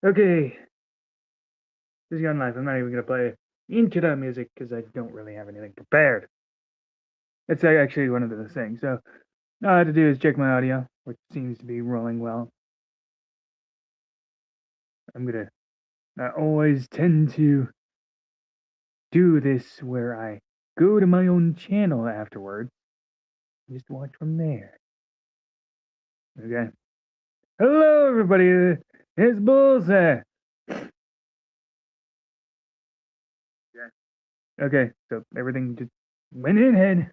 Okay, this is Gun Life. I'm not even gonna play into the music because I don't really have anything prepared. It's actually one of those things. So all I have to do is check my audio, which seems to be rolling well. I always tend to do this where I go to my own channel afterwards, and just watch from there. Okay. Hello, everybody. It's Bullseye. Okay, so everything just went in ahead.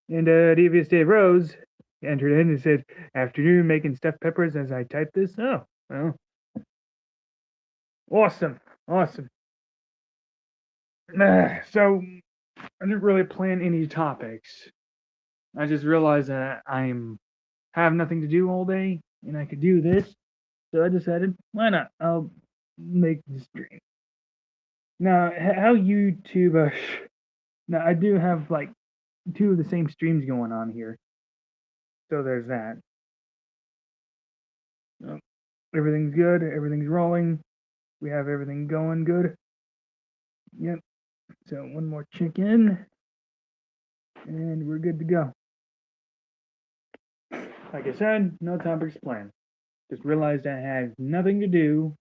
And Devious Dave Rose entered in and said, "Afternoon, making stuffed peppers as I type this." Oh, well, awesome, awesome. So I didn't really plan any topics. I just realized that I'm have nothing to do all day, and I could do this. So I decided, why not? I'll make the stream. Now, how YouTube? Now I do have like two of the same streams going on here, so there's that. Oh, everything's good. Everything's rolling. We have everything going good. Yep. So one more check in, and we're good to go. Like I said, no topics planned. Just realized I had nothing to do,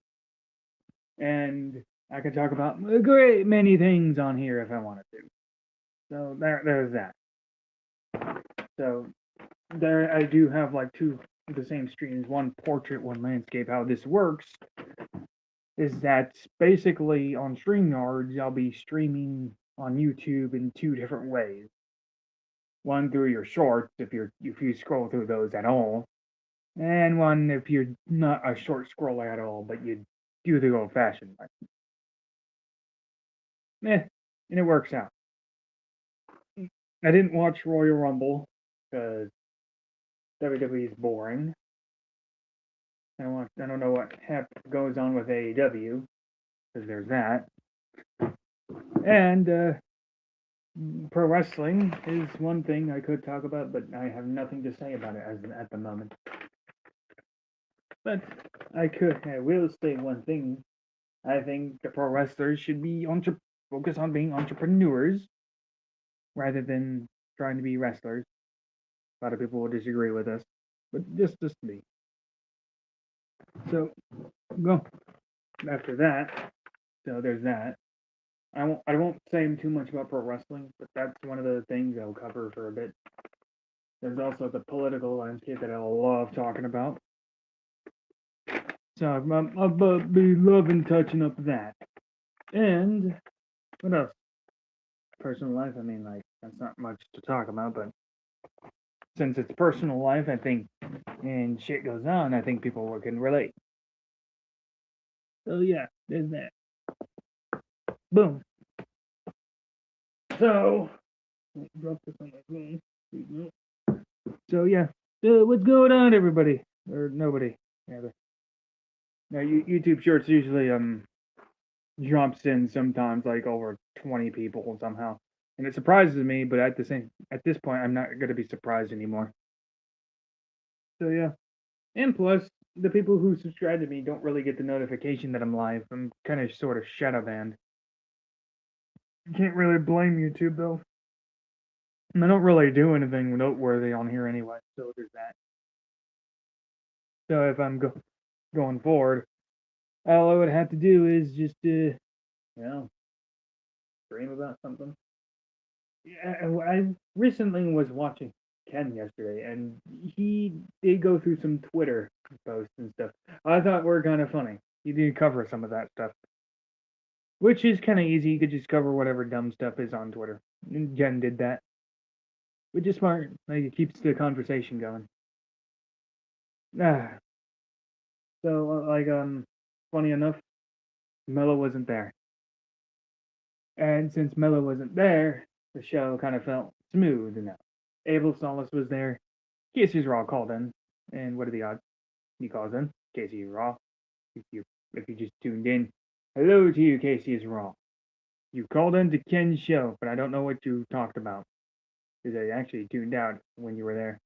and I could talk about a great many things on here if I wanted to. So there's that. So there, I do have like two of the same streams, one portrait, one landscape. How this works is that basically on StreamYards, I'll be streaming on YouTube in two different ways. One through your shorts, if you scroll through those at all, and one if you're not a short scroller at all, but you do the old-fashioned way. And it works out. I didn't watch Royal Rumble because WWE is boring. I don't know what goes on with AEW because there's that, and pro wrestling is one thing I could talk about, but I have nothing to say about it at the moment. But I will say one thing. I think the pro wrestlers should be focus on being entrepreneurs rather than trying to be wrestlers. A lot of people will disagree with us, but just me. So go after that. So there's that. I won't say too much about pro wrestling, but that's one of the things I'll cover for a bit. There's also the political landscape that I love talking about. So I'll be loving touching up that. And what else? Personal life. I mean, like that's not much to talk about, but since it's personal life, I think, and shit goes on, I think people can relate. So yeah, there's that. Boom. So drop this on my phone. So yeah, what's going on, everybody or nobody? Rather. Now YouTube Shorts usually jumps in sometimes like over 20 people somehow, and it surprises me. But at this point, I'm not gonna be surprised anymore. So yeah, and plus the people who subscribe to me don't really get the notification that I'm live. I'm kind of sort of shadow banned. You can't really blame YouTube though. I don't really do anything noteworthy on here anyway, so there's that. So if I'm going forward, all I would have to do is just dream about something. Yeah, I recently was watching Ken yesterday, and he did go through some Twitter posts and stuff. I thought were kind of funny. He did cover some of that stuff, which is kind of easy. You could just cover whatever dumb stuff is on Twitter. And Jen did that, which is smart. Like it keeps the conversation going. Ah, so funny enough, Melo wasn't there, and since Melo wasn't there, the show kind of felt smooth enough. Abel Solis was there. Casey's Raw called in, and what are the odds? He calls in. Casey Raw. If you just tuned in, hello to you, Casey is Raw. You called in to Ken's show, but I don't know what you talked about because I actually tuned out when you were there.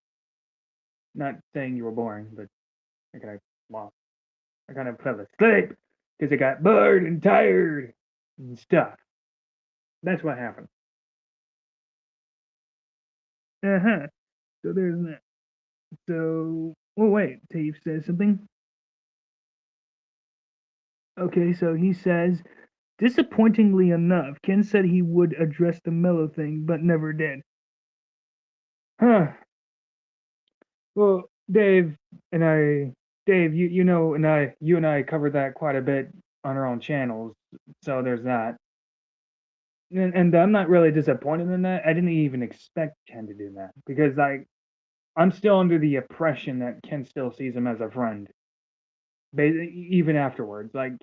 Not saying you were boring, but I lost. I kind of fell asleep because I got bored and tired and stuff. That's what happened. Uh huh. So there's that. So, oh wait, Dave says something. Okay, so he says, disappointingly enough, Ken said he would address the Mellow thing, but never did. Huh. Well, Dave, you and I covered that quite a bit on our own channels. So there's that. And I'm not really disappointed in that. I didn't even expect Ken to do that because I'm still under the impression that Ken still sees him as a friend, even afterwards. Like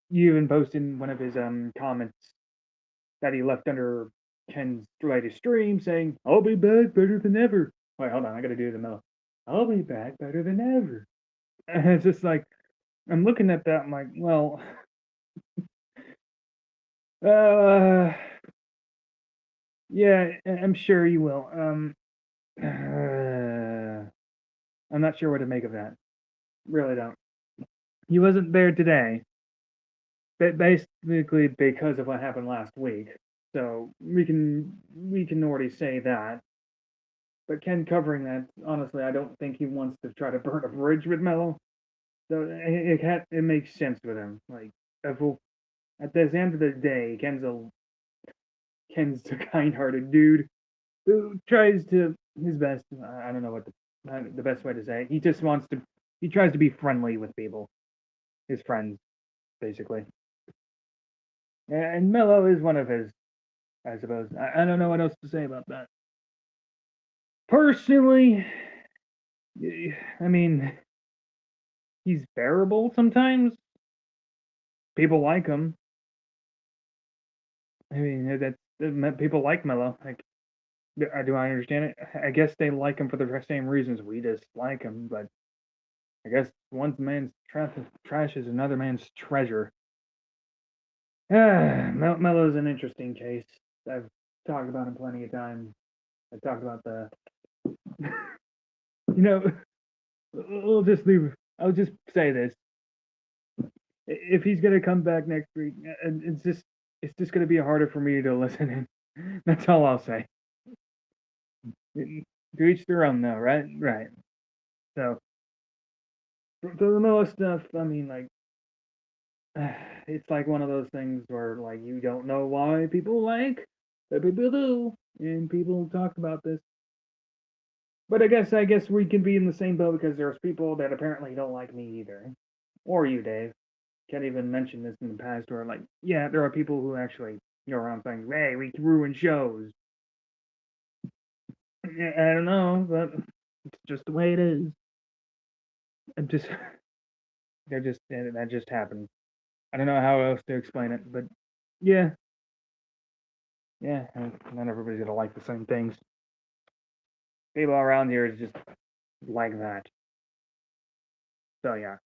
you even posted in one of his comments that he left under Ken's latest stream saying, "I'll be back better than ever." Wait, hold on, I gotta do the mellow. I'll be back better than ever. And it's just like I'm looking at that. I'm like, well, uh, yeah, I'm sure you will. I'm not sure what to make of that. Really don't. He wasn't there today, but basically because of what happened last week. So we can already say that. But Ken covering that, honestly, I don't think he wants to try to burn a bridge with Mello. So it makes sense with him. Like if we'll, at the end of the day, Ken's a kind-hearted dude who tries to his best. I don't know what the best way to say it. He just wants to. He tries to be friendly with people, his friends, basically. And Mello is one of his, I suppose. I don't know what else to say about that. Personally, I mean, he's bearable sometimes. People like him. I mean, people like Mello. Like, do I understand it? I guess they like him for the same reasons we dislike him, but I guess one man's trash is another man's treasure. Mello's an interesting case. I've talked about him plenty of times. I talked about the, you know, we'll just leave. I'll just say this: if he's gonna come back next week, it's just gonna be harder for me to listen in. That's all I'll say. To each their own, though, right? Right. So for the Mello stuff, I mean, like, it's like one of those things where like you don't know why people like, but people do, and people talk about this. But I guess we can be in the same boat because there's people that apparently don't like me either, or you, Dave. Can't even mention this in the past, where like, yeah, there are people who actually go around saying, "Hey, we ruin shows." I don't know, but it's just the way it is. I'm just, that just happened. I don't know how else to explain it, but yeah, yeah, not everybody's gonna like the same things. People around here is just like that. So yeah.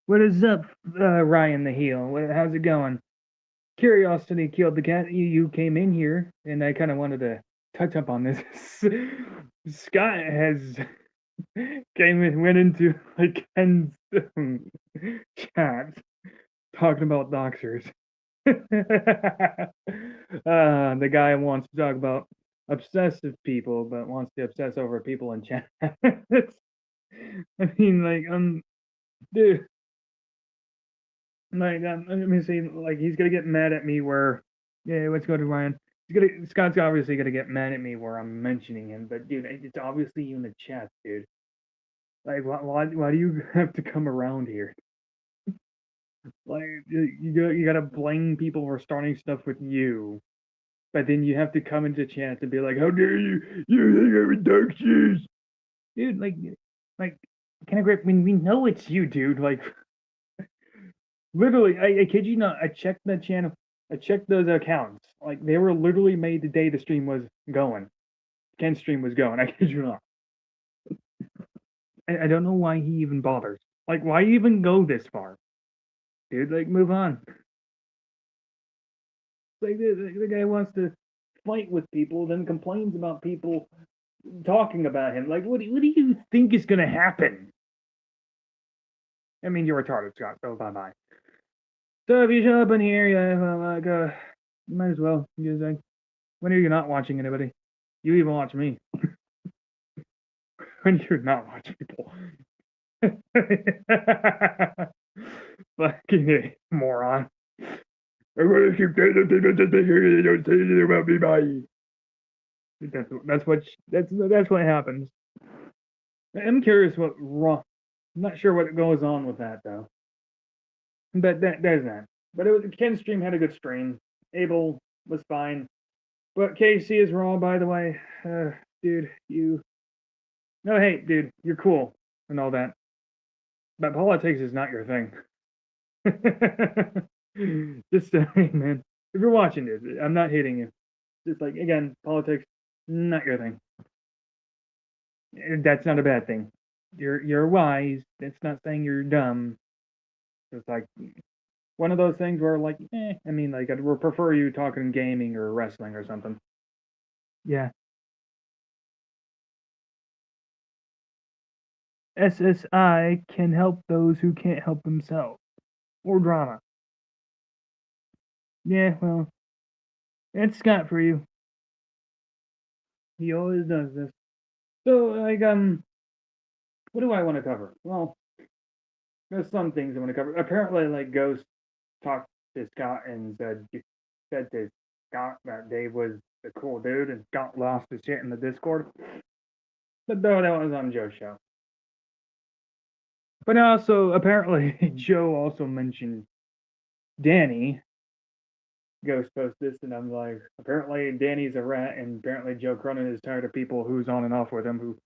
What is up, Ryan the heel? How's it going? Curiosity killed the cat. You came in here, and I kind of wanted to touch up on this. Scott has went into like Ken's chat talking about doxers. The guy wants to talk about obsessive people, but wants to obsess over people in chat. I mean, like, dude, like, let me see, like, he's gonna get mad at me where, yeah, let's go to Ryan. Scott's obviously gonna get mad at me where I'm mentioning him, but dude, it's obviously you in the chat, dude. Like, why do you have to come around here? Like, you gotta blame people for starting stuff with you, but then you have to come into chat and be like, "How dare you? You think I'm a dark shoes, dude?" Like, can I grip when we know it's you, dude? Like, literally, I kid you not. I checked the channel. I checked those accounts. Like, they were literally made the day the stream was going. Ken's stream was going. I kid you not. I don't know why he even bothers. Like, why even go this far, dude? Like, move on. Like, the guy wants to fight with people, then complains about people talking about him. Like, what do you think is gonna happen? I mean, you're retarded, Scott, so bye-bye. So if you show up in here, yeah, well, like, might as well. Because, like, when are you not watching anybody? You even watch me. When you're not watching people. Fucking moron. I'm gonna keep telling people to be here. They don't say anything about me. Bye. That's what happens. I'm curious what wrong. I'm not sure what goes on with that though. But there's that. But Ken's stream had a good stream. Abel was fine. But KC is raw, by the way. Dude, you. No, hey, dude, you're cool and all that. But politics is not your thing. Just saying, man. If you're watching this, I'm not hating you. Just like, again, politics, not your thing. That's not a bad thing. You're wise. That's not saying you're dumb. It's like one of those things where, like, I mean, like, I'd prefer you talking gaming or wrestling or something. Yeah. SSI can help those who can't help themselves. Or drama. Yeah, well, it's Scott for you. He always does this. So, like, what do I want to cover? Well, there's some things I want to cover. Apparently, like, Ghost talked to Scott and said to Scott that Dave was a cool dude, and Scott lost his shit in the Discord. But though that was on Joe's show. But also, apparently, Joe also mentioned Danny. Ghost post this, and I'm like, apparently Danny's a rat, and apparently Joe Cronin is tired of people who's on and off with him, who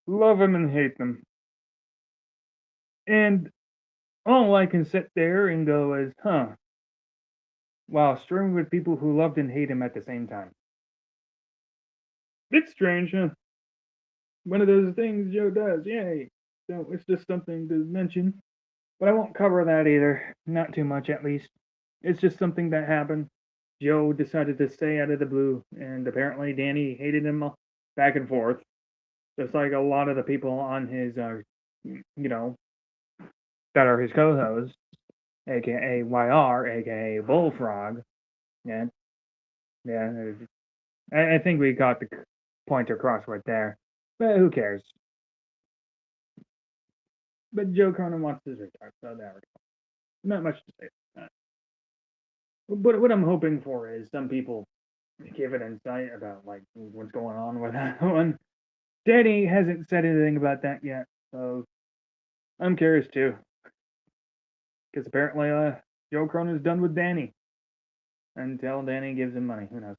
love him and hate them. And all I can sit there and go is, huh, wow, streaming with people who loved and hate him at the same time. It's strange, huh? One of those things Joe does, yay. So it's just something to mention. But I won't cover that either. Not too much, at least. It's just something that happened. Joe decided to stay out of the blue, and apparently Danny hated him back and forth. Just like a lot of the people on his, that are his co-hosts, aka YR, aka Bullfrog. Yeah, yeah. I think we got the point across right there. But who cares? But Joe Cronin wants his retire, so there we go. Not much to say. But what I'm hoping for is some people give an insight about like what's going on with that one. Danny hasn't said anything about that yet, so I'm curious too. Because apparently, Joe Cronin's done with Danny until Danny gives him money. Who knows?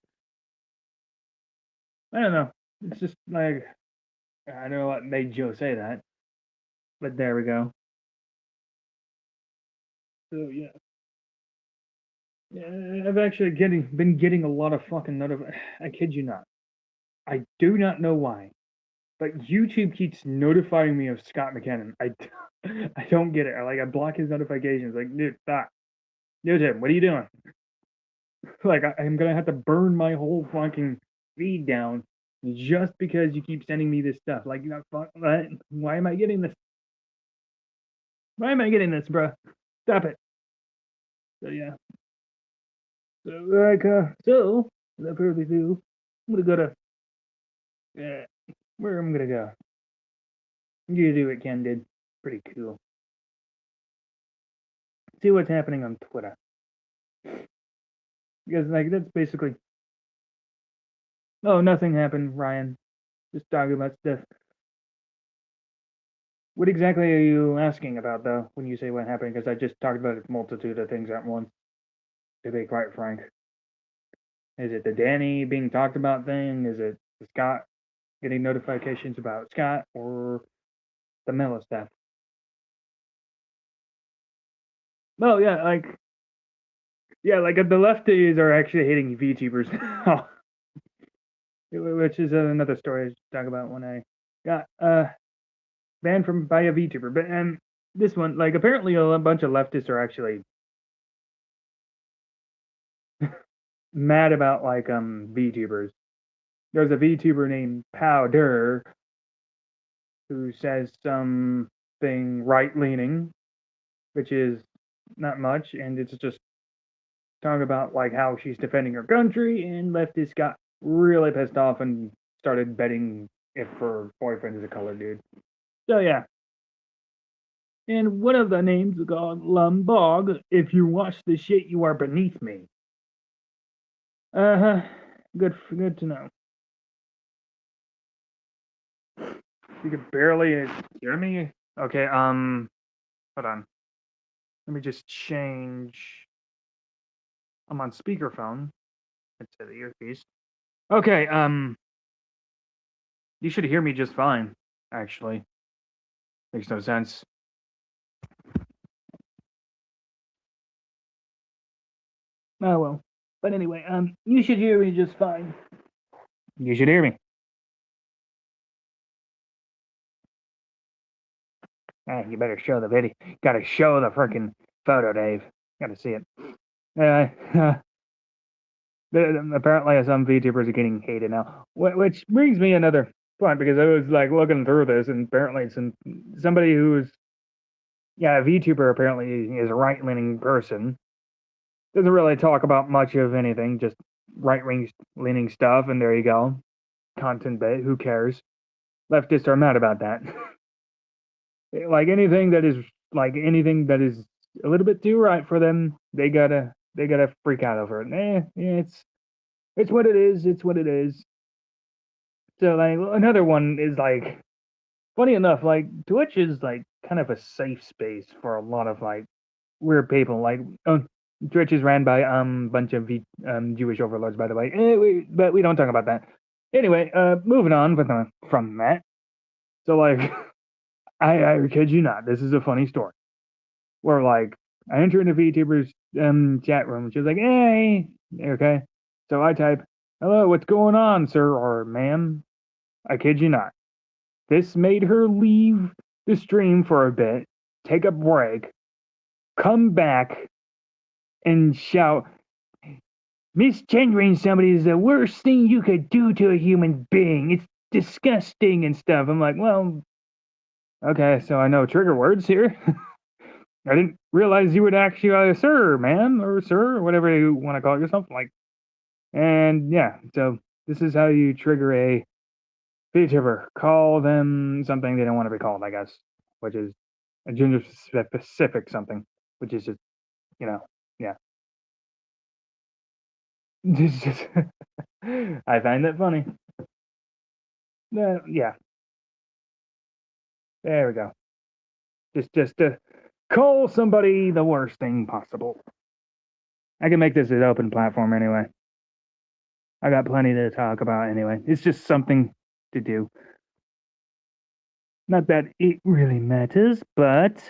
I don't know. It's just like I don't know what made Joe say that, but there we go. So yeah. Yeah, I've actually been getting a lot of fucking I kid you not. I do not know why, but YouTube keeps notifying me of Scott McKinnon. I don't get it. I block his notifications. Like, dude, stop. YouTube, what are you doing? Like, I'm gonna have to burn my whole fucking feed down just because you keep sending me this stuff. Like, you know, fuck, why am I getting this? Why am I getting this, bro? Stop it. So yeah. So without further ado, I'm gonna go to where I'm gonna go. You do what Ken did. Pretty cool. See what's happening on Twitter. Because like that's basically oh nothing happened, Ryan. Just talking about stuff. What exactly are you asking about though when you say what happened? Because I just talked about a multitude of things at once, to be quite frank. Is it the Danny being talked about thing? Is it Scott getting notifications about Scott or the Miller stuff? Well, like the lefties are actually hating VTubers now, which is another story to talk about when I got banned from by a VTuber. But this one, like apparently a bunch of leftists are actually mad about like VTubers. There's a VTuber named Powder who says something right leaning which is not much, and it's just talking about like how she's defending her country, and leftist got really pissed off and started betting if her boyfriend is a colored dude. So yeah. And one of the names is called Lumbog. If you watch the shit, you are beneath me. Uh-huh. Good to know. You could barely hear me? Okay, hold on. Let me just change. I'm on speakerphone instead of the earpiece. Okay, you should hear me just fine, actually. Makes no sense. Oh well. But anyway, you should hear me just fine. You should hear me. You better show the video. Gotta show the freaking photo, Dave. Gotta see it. Apparently some VTubers are getting hated now, which brings me another point, because I was like looking through this, and apparently somebody who's a VTuber apparently is a right-leaning person. Doesn't really talk about much of anything, just right-leaning stuff, and there you go. Content bait, who cares? Leftists are mad about that. Like anything that is a little bit too right for them, they gotta freak out over it. Yeah, it's what it is. It's what it is. So like another one is like, funny enough, like Twitch is like kind of a safe space for a lot of like weird people. Like Twitch is ran by a bunch of Jewish overlords, by the way. But we don't talk about that. Anyway, moving on from that. So like, I kid you not, this is a funny story. Where like I enter into VTuber's chat room. She's like, hey, okay. So I type, hello, what's going on, sir or ma'am? I kid you not. This made her leave the stream for a bit, take a break, come back, and shout, misgendering somebody is the worst thing you could do to a human being. It's disgusting and stuff. I'm like, well, okay, so I know trigger words here. I didn't realize you would actually, sir, ma'am, or sir, or whatever you want to call yourself. Like, and yeah, so this is how you trigger a VTuber. Call them something they don't want to be called, I guess, which is a gender specific something, which is just, yeah. I find that funny. Yeah. There we go. Just to call somebody the worst thing possible. I can make this an open platform anyway. I got plenty to talk about anyway. It's just something to do. Not that it really matters, but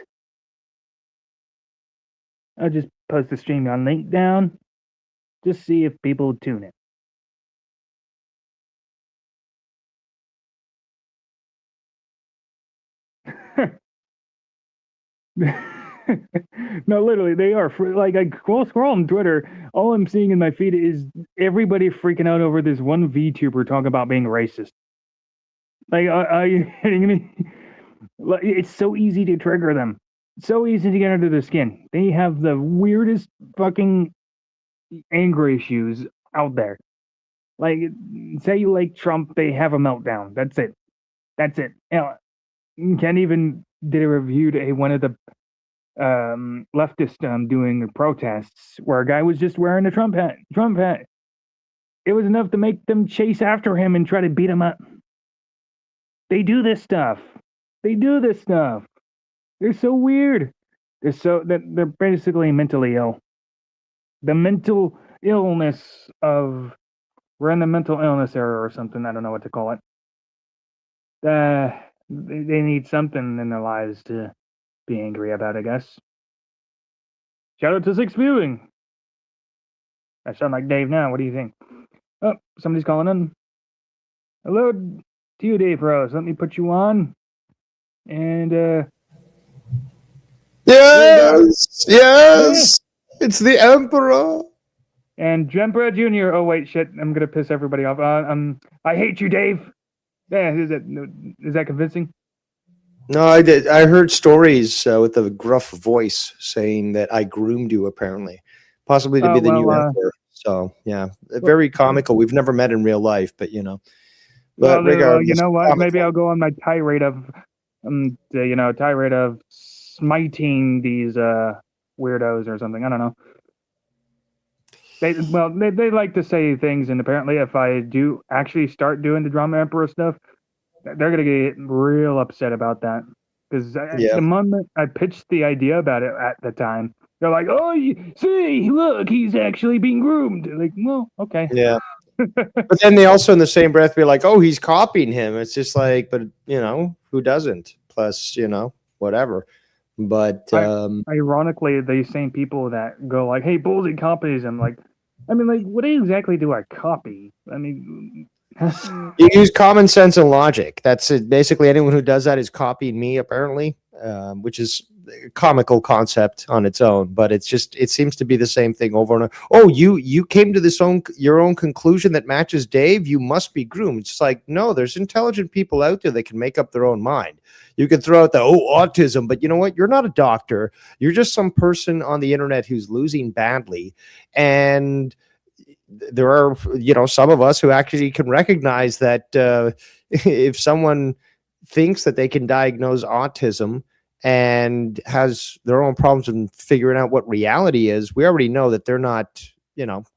I'll just post the stream on link down. Just see if people tune in. No, literally, they are. Like, I scroll on Twitter, all I'm seeing in my feed is everybody freaking out over this one VTuber talking about being racist. Like, are you kidding me? Like, it's so easy to trigger them. So easy to get under their skin. They have the weirdest fucking anger issues out there. Like, say you like Trump, they have a meltdown. That's it. Ken even did a review to one of the leftist doing protests where a guy was just wearing a Trump hat. It was enough to make them chase after him and try to beat him up. They do this stuff. They're so weird. They're basically mentally ill. The mental illness of, we're in the mental illness era or something. I don't know what to call it. They need something in their lives to be angry about, I guess. Shout out to Six Viewing. I sound like Dave now. What do you think? Oh, somebody's calling in. Hello to you, Dave Rose. Let me put you on. And yes, it's the Emperor. And Emperor Junior. Oh wait, shit! I'm gonna piss everybody off. I hate you, Dave. Yeah, is that convincing? No, I did. I heard stories with a gruff voice saying that I groomed you, apparently, possibly to Oh be the well, new emperor. So yeah, well, very comical. We've never met in real life, but you know. But you regardless, know what? Maybe comical. I'll go on my tirade of smiting these weirdos or something. I don't know. They like to say things, and apparently, if I do actually start doing the drama emperor stuff, they're gonna get real upset about that. Because Yeah, the moment I pitched the idea about it at the time, they're like, "Oh, see, look, he's actually being groomed." Like, well, okay. yeah. But then they also, in the same breath, be like, "Oh, he's copying him." It's just like, but you know, who doesn't? Plus, you know, whatever. But I, ironically, the same people that go like, "Hey, Bullseye copies him," like, I mean, like, what exactly do I copy? I mean, you use common sense and logic. That's it. Basically, anyone who does that is copying me, apparently, which is a comical concept on its own. But it's just it seems to be the same thing over and over. Oh, you came to this own your own conclusion that matches Dave. You must be groomed. It's like no, there's intelligent people out there that can make up their own mind. You can throw out the autism, but you know what? You're not a doctor. You're just some person on the internet who's losing badly, and there are some of us who actually can recognize that if someone thinks that they can diagnose autism and has their own problems in figuring out what reality is, we already know that they're not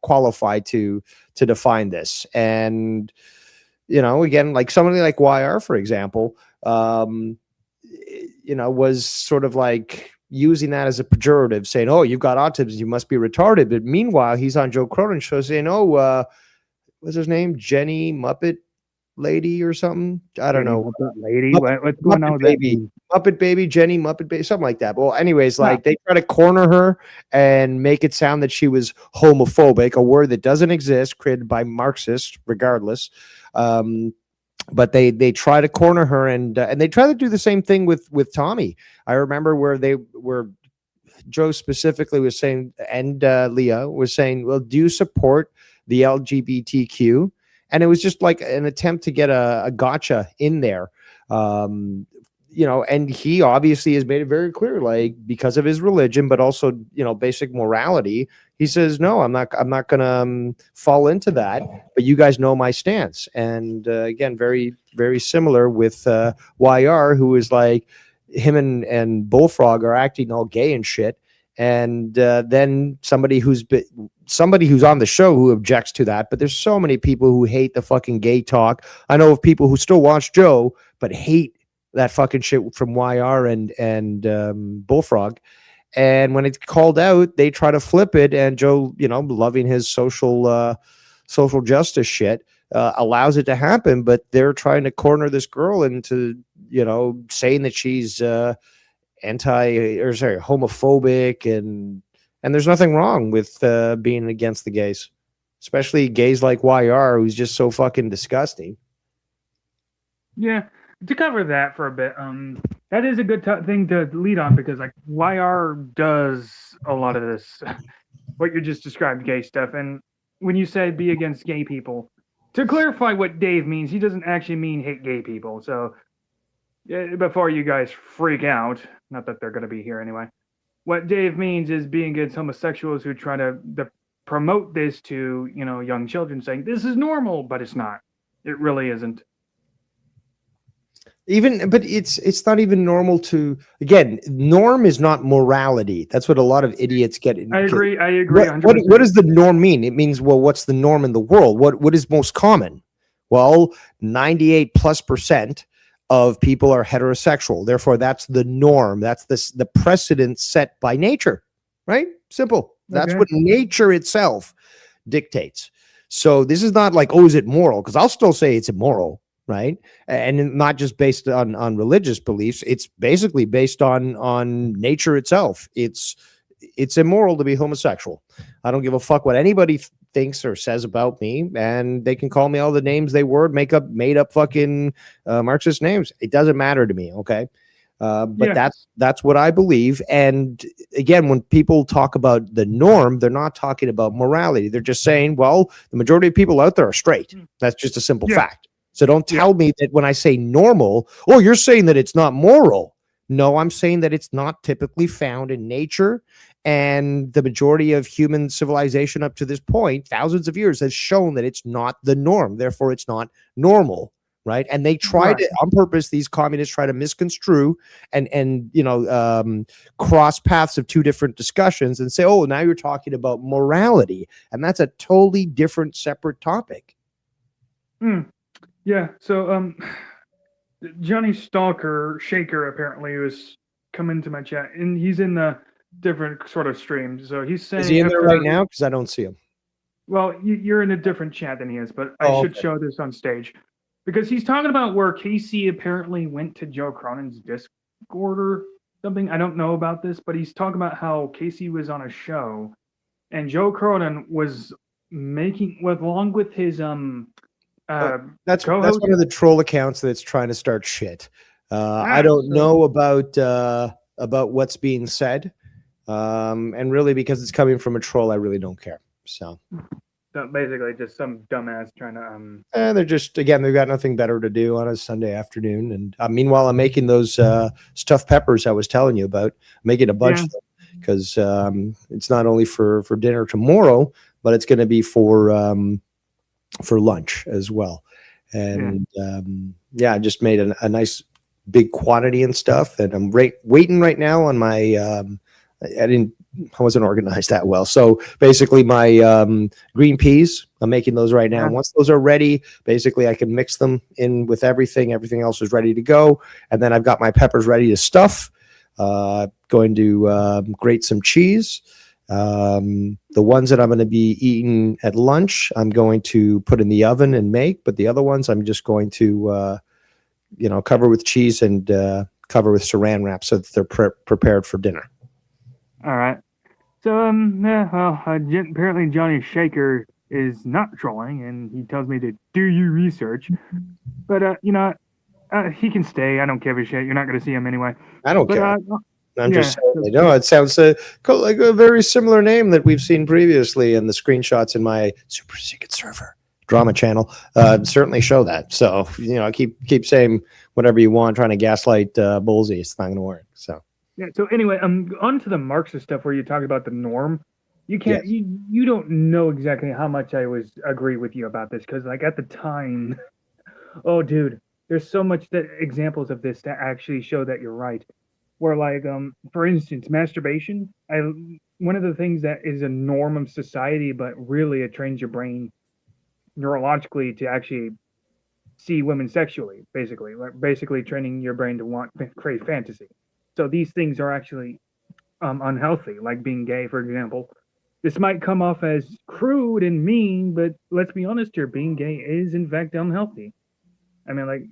qualified to define this. And again, like somebody like YR, for example, was sort of like using that as a pejorative, saying, "Oh, you've got autism, you must be retarded." But meanwhile, he's on Joe Cronin's show saying, "Oh, what's his name? Jenny Muppet Lady or something? I don't know. lady, what's going on Muppet with Baby, that? Muppet Baby, Jenny Muppet Baby, something like that." Well, anyways, Huh. like they try to corner her and make it sound that she was homophobic, a word that doesn't exist, created by Marxists, regardless. But they try to corner her, and they try to do the same thing with Tommy. I remember where Joe specifically was saying, and Leah was saying, "Well, do you support the LGBTQ?" And it was just like an attempt to get a gotcha in there. And he obviously has made it very clear, like because of his religion, but also basic morality. He says, "No, I'm not gonna fall into that." But you guys know my stance, and again, very very similar with YR, who is like him and Bullfrog are acting all gay and shit, and then somebody who's on the show who objects to that. But there's so many people who hate the fucking gay talk. I know of people who still watch Joe but hate that fucking shit from YR and Bullfrog. And when it's called out, they try to flip it. And Joe, loving his social justice shit, allows it to happen. But they're trying to corner this girl into, saying that she's homophobic, and there's nothing wrong with being against the gays, especially gays like YR, who's just so fucking disgusting. Yeah, to cover that for a bit, that is a good thing to lead on because like YR does a lot of this, what you just described, gay stuff. And when you said be against gay people, to clarify what Dave means, he doesn't actually mean hate gay people. So before you guys freak out, not that they're going to be here anyway, what Dave means is being against homosexuals who try to promote this to young children, saying this is normal, but it's not. It really isn't. But it's not even normal to, again, norm is not morality. That's what a lot of idiots get. I agree. What does the norm mean? It means, well, what's the norm in the world? What is most common? Well, 98+% of people are heterosexual. Therefore, that's the norm. That's the precedent set by nature, right? Simple. That's what nature itself dictates. So this is not like, oh, is it moral? Because I'll still say it's immoral. Right. And not just based on religious beliefs. It's basically based on nature itself. It's immoral to be homosexual. I don't give a fuck what anybody thinks or says about me, and they can call me all the names they made up fucking Marxist names. It doesn't matter to me. Okay. But that's what I believe. And again, when people talk about the norm, they're not talking about morality. They're just saying, well, the majority of people out there are straight. That's just a simple fact. So don't tell me that when I say normal, oh, you're saying that it's not moral. No, I'm saying that it's not typically found in nature. And the majority of human civilization up to this point, thousands of years, has shown that it's not the norm. Therefore, it's not normal. Right. And they try to, on purpose, these communists try to misconstrue and cross paths of two different discussions and say, oh, now you're talking about morality. And that's a totally different, separate topic. Yeah. So, Johnny Shaker apparently was coming to my chat, and he's in the different sort of streams. So he's saying, is he in there right now? Because I don't see him. Well, you're in a different chat than he is, but I should show this on stage because he's talking about where Casey apparently went to Joe Cronin's Discord or something. I don't know about this, but he's talking about how Casey was on a show, and Joe Cronin was along with his that's one of the troll accounts that's trying to start shit. I don't know about what's being said, and really because it's coming from a troll, I really don't care. So basically, just some dumbass trying to they're just they've got nothing better to do on a Sunday afternoon, and meanwhile, I'm making those stuffed peppers I was telling you about. I'm making a bunch of them because it's not only for dinner tomorrow, but it's going to be for lunch as well. And I just made a nice big quantity and stuff, and I'm waiting right now on my I wasn't organized that well, so basically my green peas, I'm making those right now. Once those are ready, basically I can mix them in with everything else is ready to go, and then I've got my peppers ready to stuff. Going to grate some cheese. The ones that I'm going to be eating at lunch, I'm going to put in the oven and make, but the other ones I'm just going to, cover with cheese and cover with saran wrap so that they're prepared for dinner. All right. So, apparently Johnny Shaker is not trolling, and he tells me to do your research. But, he can stay. I don't give a shit. You're not going to see him anyway. I don't care. I'm just saying, it sounds like a very similar name that we've seen previously, and the screenshots in my super secret server drama channel certainly show that. So, keep saying whatever you want, trying to gaslight Bullseye. It's not going to work. So. Yeah. So anyway, on to the Marxist stuff where you talk about the norm. You can't. Yes. You don't know exactly how much I agree with you about this because, like, at the time, oh, dude, there's so much examples of this that actually show that you're right. Where, like, for instance, masturbation. One of the things that is a norm of society, but really it trains your brain neurologically to actually see women sexually. Basically training your brain to crave fantasy. So these things are actually unhealthy, like being gay, for example. This might come off as crude and mean, but let's be honest here, being gay is, in fact, unhealthy. I mean, like...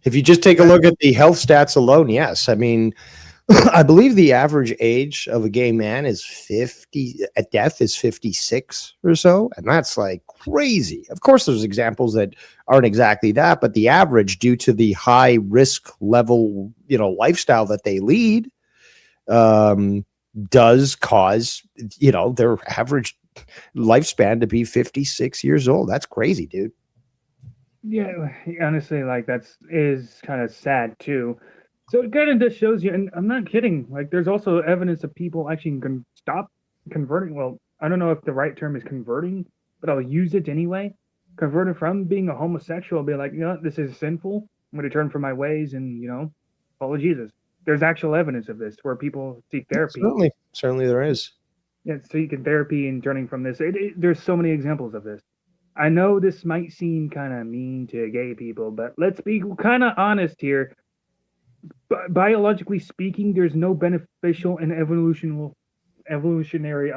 If you just take a look at the health stats alone, yes. I mean, I believe the average age of a gay man is 50, at death is 56 or so, and that's like crazy. Of course, there's examples that aren't exactly that, but the average, due to the high risk level, lifestyle that they lead, does cause, their average lifespan to be 56 years old. That's crazy, dude. Yeah, honestly, like is kind of sad too. So it kind of just shows you, and I'm not kidding. Like, there's also evidence of people actually can stop converting. Well, I don't know if the right term is converting, but I'll use it anyway. Converted from being a homosexual, be like, this is sinful. I'm going to turn from my ways and follow Jesus. There's actual evidence of this where people seek therapy. Certainly there is. Yeah, seeking therapy and turning from this. There's so many examples of this. I know this might seem kind of mean to gay people, but let's be kind of honest here. Biologically speaking, there's no beneficial and evolutionary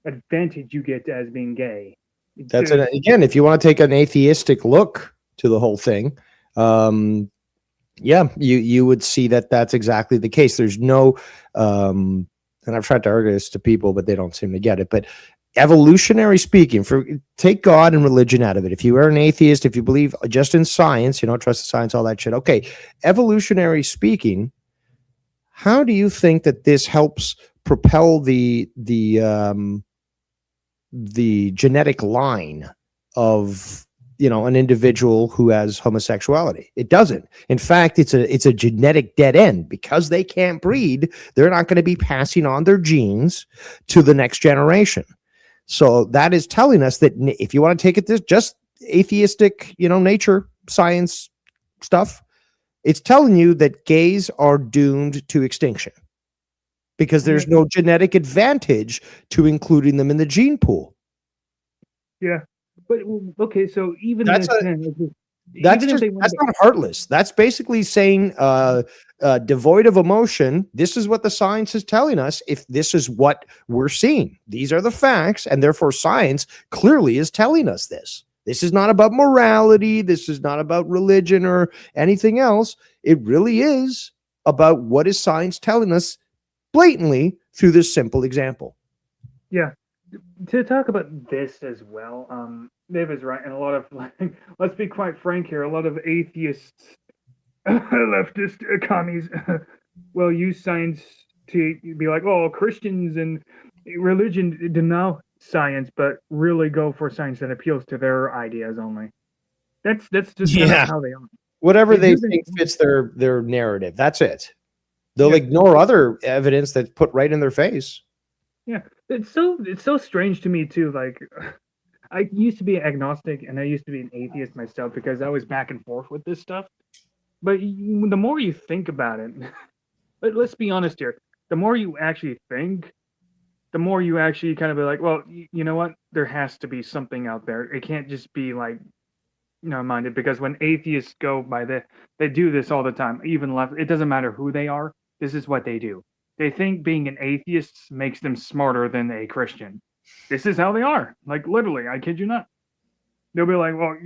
advantage you get as being gay. That's again, if you want to take an atheistic look to the whole thing, you would see that that's exactly the case. There's no, and I've tried to argue this to people, but they don't seem to get it. But evolutionary speaking, take God and religion out of it. If you are an atheist, if you believe just in science, you don't trust the science, all that shit. Okay, evolutionary speaking, how do you think that this helps propel the genetic line of an individual who has homosexuality. It doesn't. In fact, it's a genetic dead end. Because they can't breed, they're not going to be passing on their genes to the next generation. So that is telling us that if you want to take it this just atheistic, nature science stuff, it's telling you that gays are doomed to extinction because there's no genetic advantage to including them in the gene pool. Yeah, but okay, so even That's then, that's not heartless. That's basically saying devoid of emotion. This is what the science is telling us. If this is what we're seeing, these are the facts, and therefore science clearly is telling us this. This is not about morality. This is not about religion or anything else. It really is about what is science telling us blatantly through this simple example. Yeah. To talk about this as well, Dave is right, and a lot of, let's be quite frank here, a lot of atheists, leftist commies, will use science to be like, oh, Christians and religion denounce science, but really go for science that appeals to their ideas only. That's just kind of how they are. Whatever they think fits their narrative. That's it. They'll ignore other evidence that's put right in their face. Yeah, it's so strange to me too. Like, I used to be agnostic and I used to be an atheist myself because I was back and forth with this stuff. But the more you think about it, but let's be honest here, the more you actually think, the more you actually kind of be like, well, you know what? There has to be something out there. It can't just be like, minded, because when atheists go by they do this all the time. Even left, it doesn't matter who they are. This is what they do. They think being an atheist makes them smarter than a Christian. This is how they are. Like, literally, I kid you not. They'll be like, well,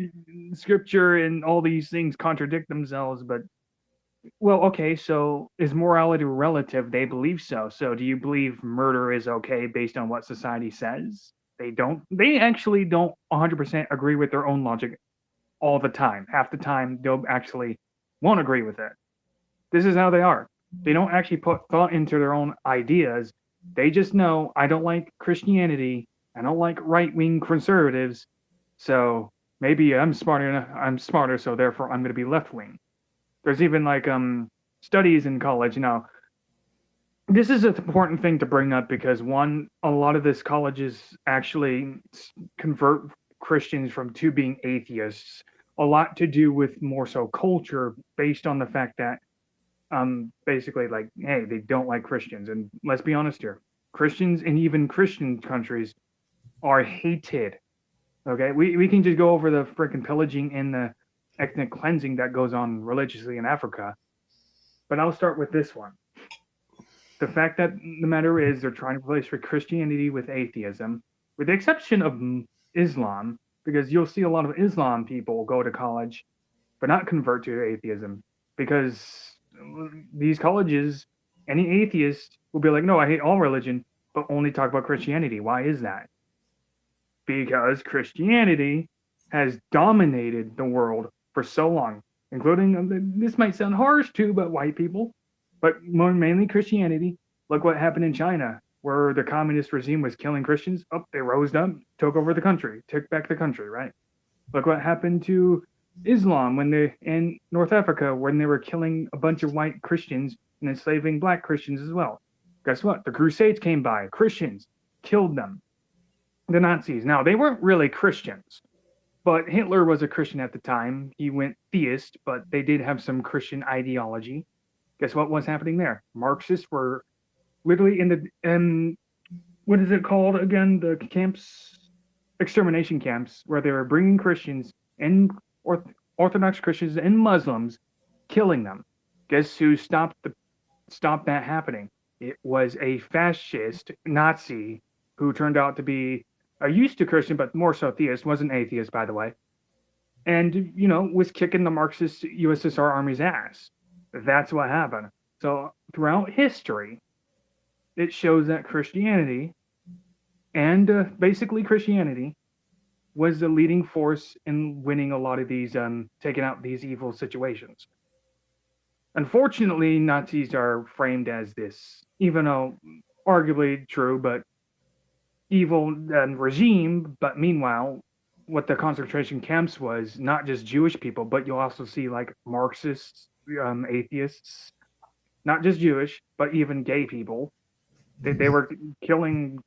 scripture and all these things contradict themselves, but, well, okay, so is morality relative? They believe so. So do you believe murder is okay based on what society says? They actually don't 100% agree with their own logic all the time. Half the time, they'll actually won't agree with it. This is how they are. They don't actually put thought into their own ideas. They just know, I don't like Christianity. I don't like right-wing conservatives. So maybe I'm smarter, so therefore I'm going to be left-wing. There's even like studies in college. This is an important thing to bring up because a lot of this colleges actually convert Christians to being atheists. A lot to do with more so culture, based on the fact that basically, like, hey, they don't like Christians. And let's be honest here, Christians in even Christian countries are hated. Okay, we can just go over the freaking pillaging and the ethnic cleansing that goes on religiously in Africa. But I'll start with this one. The fact that the matter is they're trying to replace Christianity with atheism, with the exception of Islam, because you'll see a lot of Islam people go to college but not convert to atheism, because these colleges, any atheist will be like, no, I hate all religion, but only talk about Christianity. Why is that? Because Christianity has dominated the world for so long, including, this might sound harsh too, but white people, but mainly Christianity. Look what happened in China, where the communist regime was killing Christians. They rose up, took over the country, took back the country, right? Look what happened to Islam in North Africa, when they were killing a bunch of white Christians and enslaving black Christians as well. Guess what? The Crusades came by. Christians killed them. The Nazis. Now, they weren't really Christians, but Hitler was a Christian at the time. He went theist, but they did have some Christian ideology. Guess what was happening there? Marxists were literally in the, what is it called again? The camps, extermination camps, where they were bringing Christians and Orthodox Christians and Muslims, killing them. Guess who stopped that happening? It was a fascist Nazi who turned out to be a used to Christian, but more so theist, wasn't atheist, by the way. And, was kicking the Marxist USSR army's ass. That's what happened. So throughout history, it shows that Christianity, and basically Christianity, was the leading force in winning a lot of these, taking out these evil situations. Unfortunately, Nazis are framed as this, even though arguably true, but evil regime. But meanwhile, what the concentration camps was, not just Jewish people, but you'll also see like Marxists, atheists, not just Jewish, but even gay people. They were killing.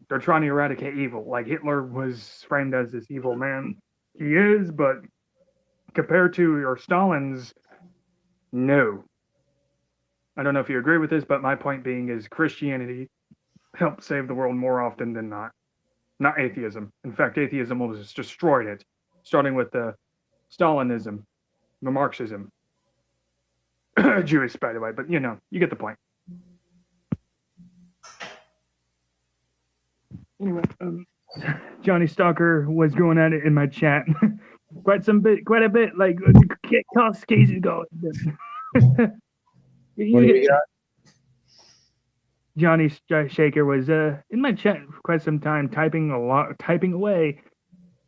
They're trying to eradicate evil. Like Hitler was framed as this evil man. He is, but compared to your Stalin's, no. I don't know if you agree with this, but my point being is Christianity helped save the world more often than not. Not atheism. In fact, atheism almost destroyed it, starting with the Stalinism, the Marxism. Jewish, by the way, but you get the point. Anyway, Johnny Stalker was going at it in my chat quite a bit, like cost cases go. Johnny Shaker was in my chat for quite some time, typing away,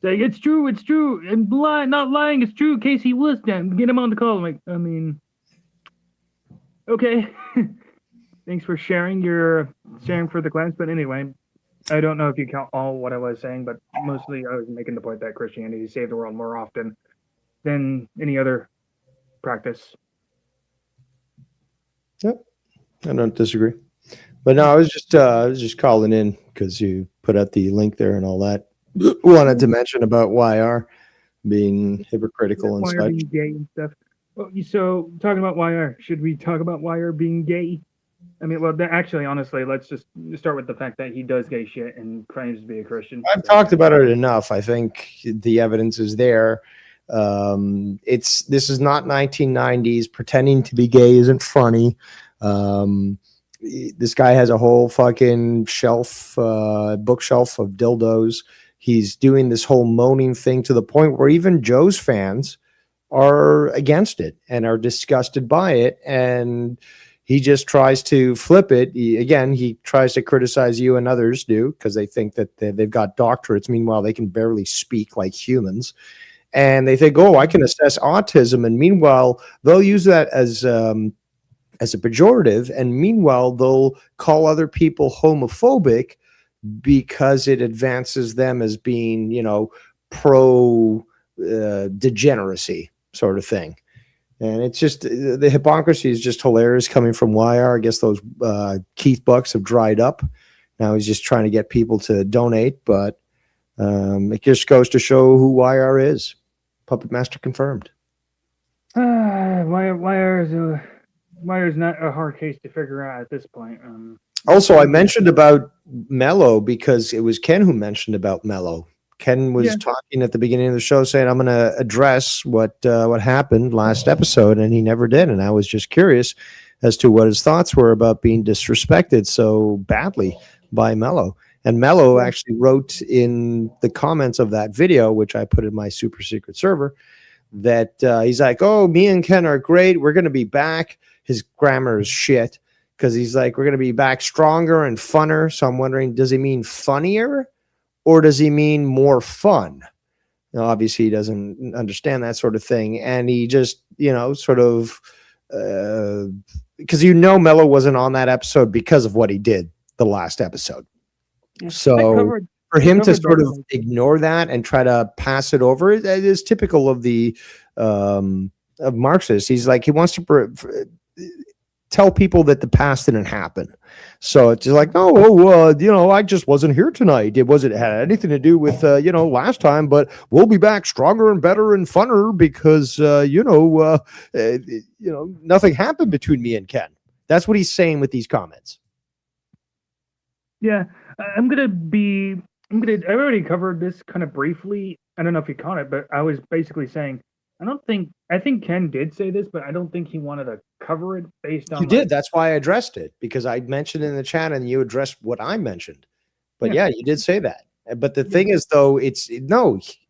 saying it's true, and not lying, it's true. Casey Woolston, get him on the call. I'm like, I mean, okay, thanks for sharing for the class, but anyway, I don't know if you count all what I was saying, but mostly I was making the point that Christianity saved the world more often than any other practice. Yep, I don't disagree. But no, I was just calling in because you put out the link there and all that. Wanted to mention about YR being hypocritical and YR such. being gay and stuff. Well, so talking about YR, should we talk about YR being gay? I mean, well, actually, honestly, let's just start with the fact that he does gay shit and claims to be a Christian. I've talked about it enough. I think the evidence is there. This is not 1990s. Pretending to be gay isn't funny. This guy has a whole fucking bookshelf of dildos. He's doing this whole moaning thing to the point where even Joe's fans are against it and are disgusted by it. And he just tries to flip it. He tries to criticize you, and others do, because they think that they've got doctorates. Meanwhile, they can barely speak like humans. And they think, oh, I can assess autism. And meanwhile, they'll use that as a pejorative. And meanwhile, they'll call other people homophobic because it advances them as being, pro degeneracy sort of thing. And it's just, the hypocrisy is just hilarious coming from YR. I guess those Keith bucks have dried up. Now he's just trying to get people to donate, but it just goes to show who YR is. Puppet Master confirmed. YR is not a hard case to figure out at this point. Also, I mentioned about Mello because it was Ken who mentioned about Mello. Ken was talking at the beginning of the show saying, I'm going to address what happened last episode, and he never did. And I was just curious as to what his thoughts were about being disrespected so badly by Mello. And Mello actually wrote in the comments of that video, which I put in my super secret server, that he's like, oh, me and Ken are great. We're going to be back. His grammar is shit because he's like, we're going to be back stronger and funner. So I'm wondering, does he mean funnier? Or does he mean more fun? Now, obviously, he doesn't understand that sort of thing. And he just, sort of, because Mello wasn't on that episode because of what he did the last episode. So for him to sort of ignore that and try to pass it over, it is typical of the of Marxists. He's like, he wants to tell people that the past didn't happen. So it's just like, I just wasn't here tonight. It had anything to do with, last time, but we'll be back stronger and better and funner because, nothing happened between me and Ken. That's what he's saying with these comments. Yeah, I already covered this kind of briefly. I don't know if you caught it, but I was basically saying, I think Ken did say this, but I don't think he wanted to cover it based on. You did. That's why I addressed it, because I mentioned in the chat and you addressed what I mentioned. But yeah, you did say that. But the thing is, though,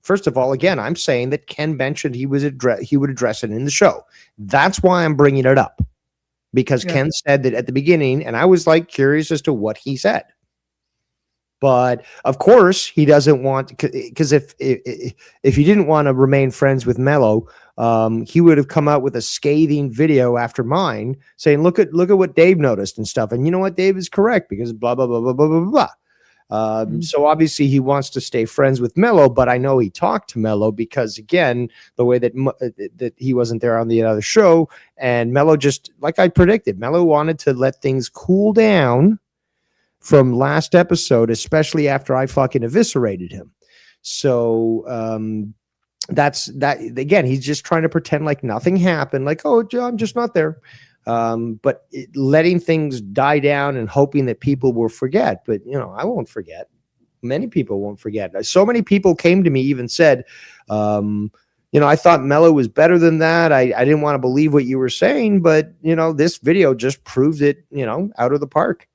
first of all, again, I'm saying that Ken mentioned he would address it in the show. That's why I'm bringing it up, because Ken said that at the beginning, and I was like curious as to what he said. But of course, he doesn't want, because if he didn't want to remain friends with Mello, he would have come out with a scathing video after mine saying, look at what Dave noticed and stuff. And you know what? Dave is correct because blah, blah, blah, blah, blah, blah, blah. So obviously he wants to stay friends with Mello, but I know he talked to Mello because, again, the way that that he wasn't there on the other show, and Mello, just like I predicted, Mello wanted to let things cool down from last episode, especially after I fucking eviscerated him. So that's that. Again, he's just trying to pretend like nothing happened, like, oh, I'm just not there. But letting things die down and hoping that people will forget. But, I won't forget. Many people won't forget. So many people came to me, even said, I thought Mello was better than that. I didn't want to believe what you were saying, but, this video just proves it, out of the park.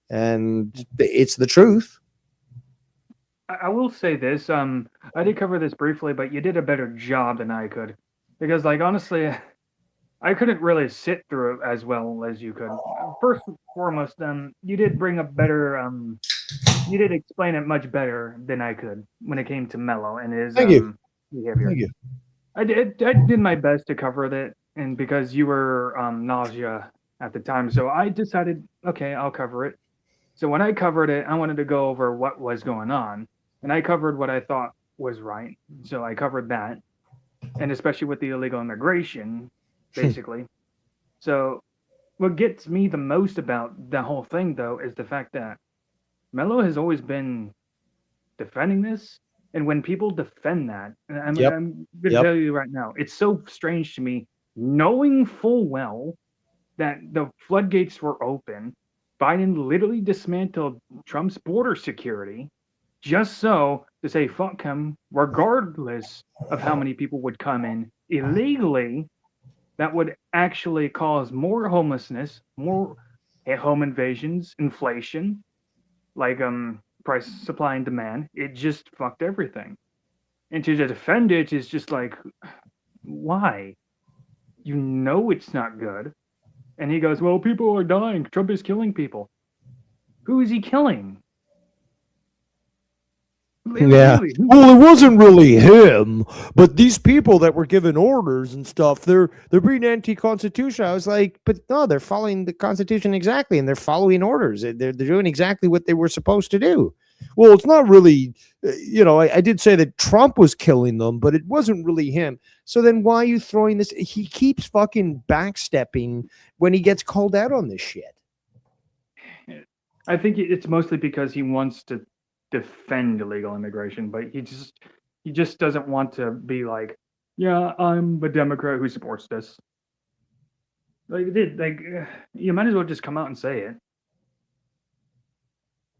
And it's the truth. I will say this. I did cover this briefly, but you did a better job than I could. Because, like, honestly, I couldn't really sit through it as well as you could. First and foremost, you did bring up better, you did explain it much better than I could when it came to Mello and his behavior. Thank you. I did my best to cover it, and because you were nausea at the time, so I decided, okay, I'll cover it. So when I covered it, I wanted to go over what was going on, and I covered what I thought was right. So I covered that, and especially with the illegal immigration, basically. So what gets me the most about the whole thing, though, is the fact that Mello has always been defending this. And when people defend that, and I'm going to tell you right now, it's so strange to me, knowing full well that the floodgates were open. Biden literally dismantled Trump's border security just so to say fuck him, regardless of how many people would come in illegally. That would actually cause more homelessness, more home invasions, inflation, like price, supply and demand. It just fucked everything. And to defend it is just like, why? You know it's not good. And he goes, well, people are dying. Trump is killing people. Who is he killing? Yeah. Well, it wasn't really him, but these people that were given orders and stuff, they're being anti-constitutional. I was like, but no, they're following the Constitution exactly, and they're following orders. They're doing exactly what they were supposed to do. Well, it's not really, I did say that Trump was killing them, but it wasn't really him. So then why are you throwing this? He keeps fucking backstepping when he gets called out on this shit. I think it's mostly because he wants to defend illegal immigration, but he just doesn't want to be like, yeah, I'm a Democrat who supports this. Like, you might as well just come out and say it.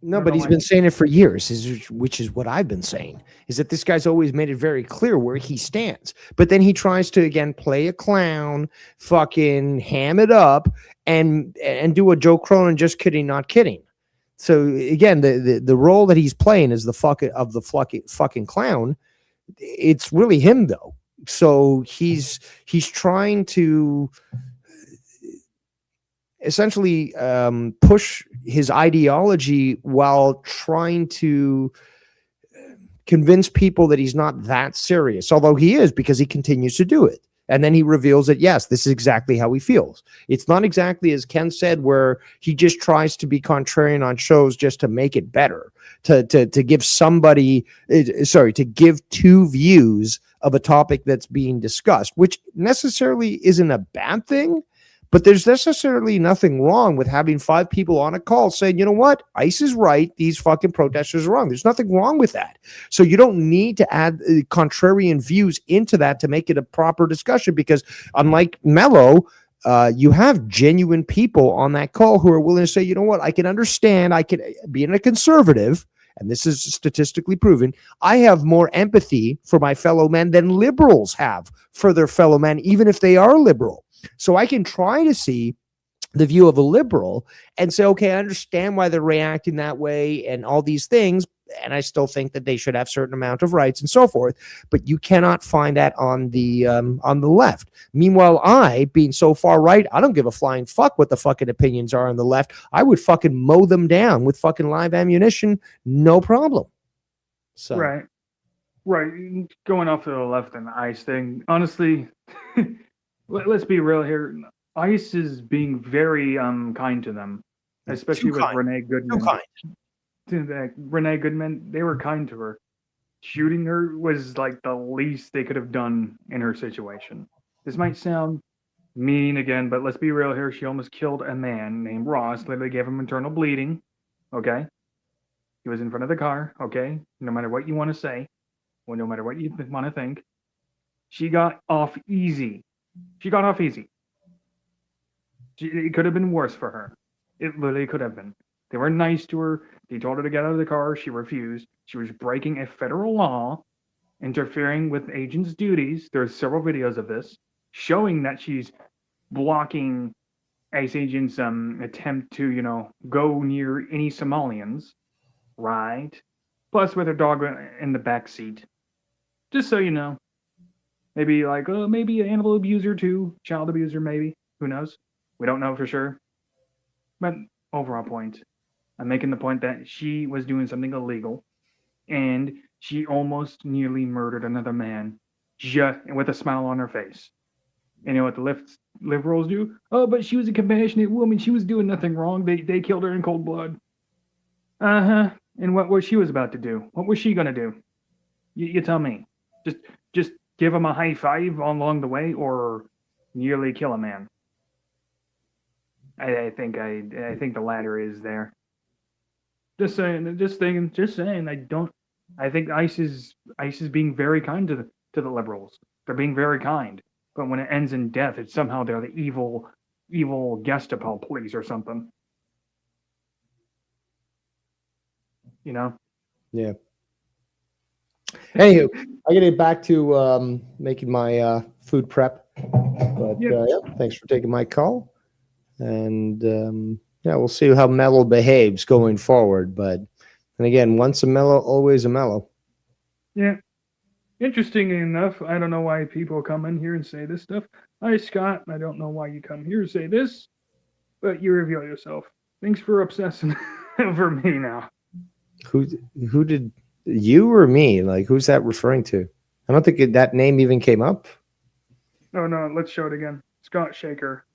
No, but he's been saying it for years, which is what I've been saying, is that this guy's always made it very clear where he stands. But then he tries to, again, play a clown, fucking ham it up, and do a Joe Cronin, just kidding, not kidding. So, again, the role that he's playing is the fucking clown. It's really him, though. So he's trying to essentially push his ideology while trying to convince people that he's not that serious, although he is, because he continues to do it. And then he reveals that, yes, this is exactly how he feels. It's not exactly as Ken said, where he just tries to be contrarian on shows just to make it better, to give somebody, to give two views of a topic that's being discussed, which necessarily isn't a bad thing. But there's necessarily nothing wrong with having 5 people on a call saying, you know what, ICE is right, these fucking protesters are wrong. There's nothing wrong with that. So you don't need to add contrarian views into that to make it a proper discussion, because unlike Mello, you have genuine people on that call who are willing to say, you know what, I can understand, I can, being a conservative, and this is statistically proven, I have more empathy for my fellow men than liberals have for their fellow men, even if they are liberal. So I can try to see the view of a liberal and say, okay, I understand why they're reacting that way and all these things, and I still think that they should have certain amount of rights and so forth. But you cannot find that on the left. Meanwhile, I, being so far right, I don't give a flying fuck what the fucking opinions are on the left. I would fucking mow them down with fucking live ammunition, no problem. So right. Going off to the left and the ICE thing, honestly. Let's be real here. ICE is being very kind to them, especially with Renee Goodman. Too kind. to that Renee Goodman, they were kind to her. Shooting her was like the least they could have done in her situation. This might sound mean again, but let's be real here. She almost killed a man named Ross, literally gave him internal bleeding. Okay. He was in front of the car. Okay. No matter what you want to say, or no matter what you want to think, she got off easy. She got off easy. It could have been worse for her. It literally could have been. They were nice to her. They told her to get out of the car. She refused. She was breaking a federal law, interfering with agents' duties. There's several videos of this showing that she's blocking ICE agents' attempt to, go near any Somalians, right? Plus, with her dog in the back seat. Just so you know, maybe like, maybe an animal abuser too, child abuser, maybe. Who knows? We don't know for sure. But overall point, I'm making the point that she was doing something illegal, and she almost nearly murdered another man, just with a smile on her face. And you know what the liberals do? Oh, but she was a compassionate woman. She was doing nothing wrong. They killed her in cold blood. Uh-huh. And what was she was about to do? What was she gonna do? You tell me. Just give him a high five along the way, or nearly kill a man. I think the latter is there. Just saying. Just saying. I think ICE is being very kind to the liberals. They're being very kind. But when it ends in death, it's somehow they're the evil Gestapo police or something. You know? Yeah. Anywho, I gotta get back to making my food prep. But Yep. yeah, thanks for taking my call. And yeah, we'll see how Mellow behaves going forward. But and again, once a Mellow, always a Mellow. Yeah. Interestingly enough, I don't know why people come in here and say this stuff. Hi, Scott. I don't know why you come here and say this, but you reveal yourself. Thanks for obsessing over me now. Who did you or me? Like, who's that referring to? I don't think that name even came up. Oh no, let's show it again. Scott Shaker.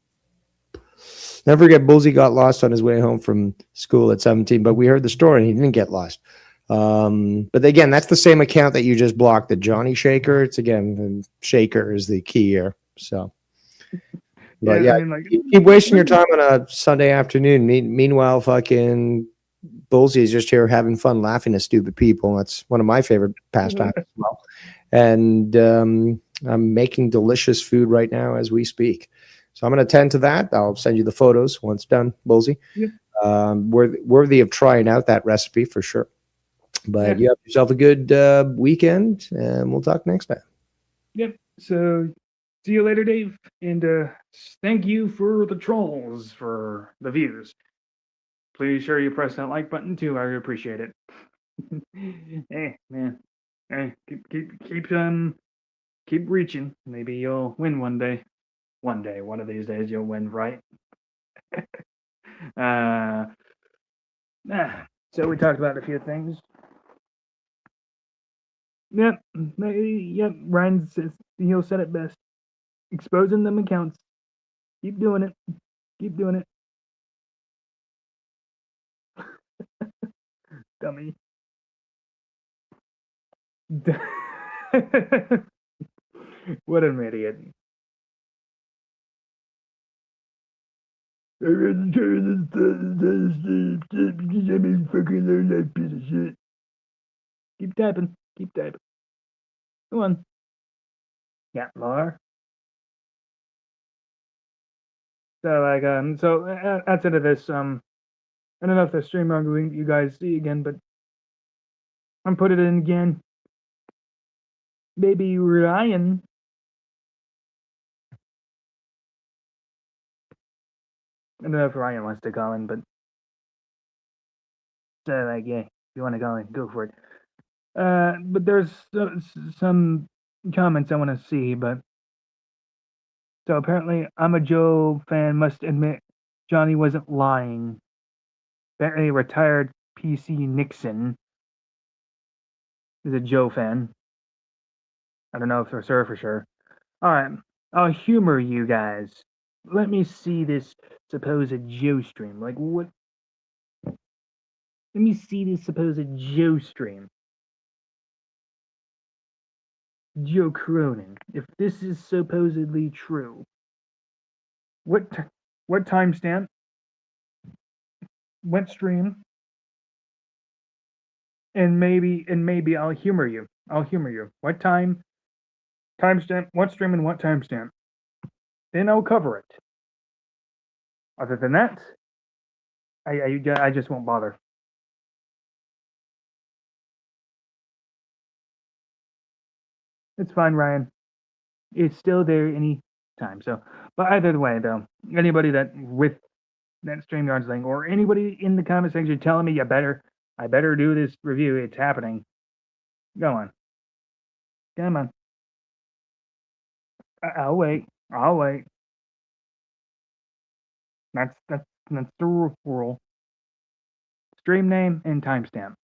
Never forget, Bullseye got lost on his way home from school at 17, but we heard the story and he didn't get lost. But again, that's the same account that you just blocked, the Johnny Shaker. It's again, Shaker is the key here. So, but yeah, I mean, like, you keep wasting your time on a Sunday afternoon. Meanwhile, fucking Bullseye is just here having fun, laughing at stupid people. That's one of my favorite pastimes as well. And I'm making delicious food right now as we speak. So I'm going to tend to that. I'll send you the photos once done, Bullseye. Yep. Worthy of trying out that recipe for sure. But you have yourself a good weekend, and we'll talk next time. Yep. So see you later, Dave. And thank you for the trolls for the views. Please sure you press that like button too. I appreciate it. Hey, man. Hey, keep reaching. Maybe you'll win one day. One day, one of these days, you'll win, right? So we talked about a few things. Yep, Ryan says he'll said it best. Exposing them accounts. Keep doing it. Keep doing it. Dummy. What an idiot. Keep typing. Keep typing. Come on. Yeah, more. So that's it of this. I don't know if the stream going you guys see again, but I'm putting it in again. Baby Ryan. I don't know if Ryan wants to call in, but like, yeah, if you want to call in, go for it. But there's some comments I want to see, but so apparently I'm a Joe fan, must admit Johnny wasn't lying. Apparently retired PC Nixon is a Joe fan. I don't know if they're for sure. Alright, I'll humor you guys. Let me see this supposed Joe stream. Like, what Let me see this supposed Joe stream. Joe Cronin. If this is supposedly true, what timestamp? What stream? And maybe I'll humor you. What timestamp? What stream and what timestamp? Then I'll cover it. Other than that, I just won't bother. It's fine, Ryan. It's still there any time. So, but either way, though, anybody that with that StreamYard thing, or anybody in the comment section telling me I better do this review. It's happening. Go on. Come on. I'll wait. That's the rule. Stream name and timestamp.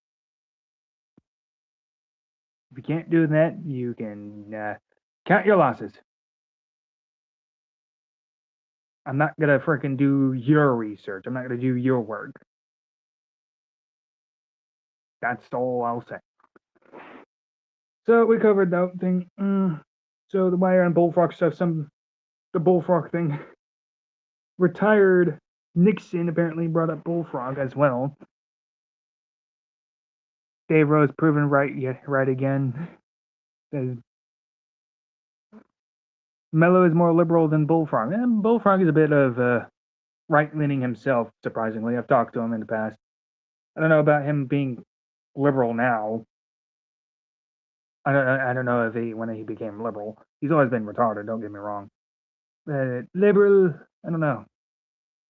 If you can't do that, you can count your losses. I'm not gonna freaking do your research. I'm not gonna do your work. That's all I'll say. So we covered that thing. So the wire and Bullfrog stuff. The Bullfrog thing. Retired Nixon apparently brought up Bullfrog as well. Dave Rose proven right again. Says Mello is more liberal than Bullfrog. And Bullfrog is a bit of right-leaning himself, surprisingly. I've talked to him in the past. I don't know about him being liberal now. I don't know if when he became liberal. He's always been retarded, don't get me wrong. Liberal, I don't know.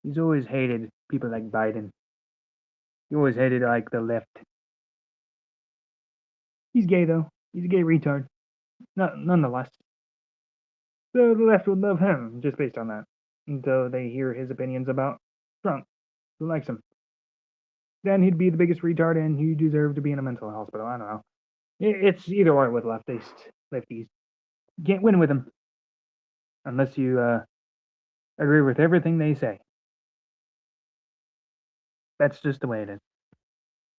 He's always hated people like Biden. He always hated like the left. He's gay though. He's a gay retard. Nonetheless. So the left would love him just based on that. Until they hear his opinions about Trump, who likes him. Then he'd be the biggest retard and he deserved to be in a mental hospital. I don't know. It's either or with lefties. You can't win with them. Unless you agree with everything they say. That's just the way it is.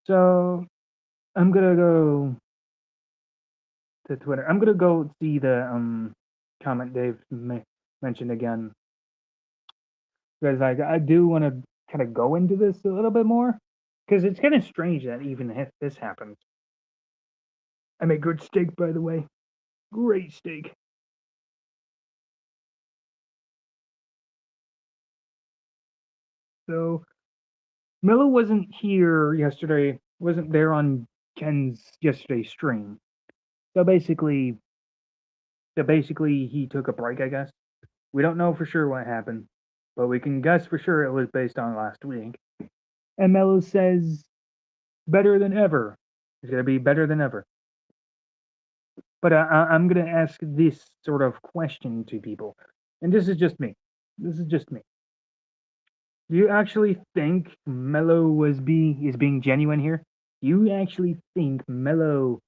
So I'm gonna go to Twitter. I'm gonna go see the comment Dave mentioned again, because I do want to kind of go into this a little bit more, because it's kind of strange that even if this happens. I make good steak, by the way. Great steak. So Miller wasn't here yesterday. Wasn't there on Ken's yesterday stream. So basically he took a break, I guess. We don't know for sure what happened, but we can guess for sure it was based on last week. And Mello says, better than ever. It's going to be better than ever. But I'm going to ask this sort of question to people. And this is just me. Do you actually think Mello is being genuine here? Do you actually think Mello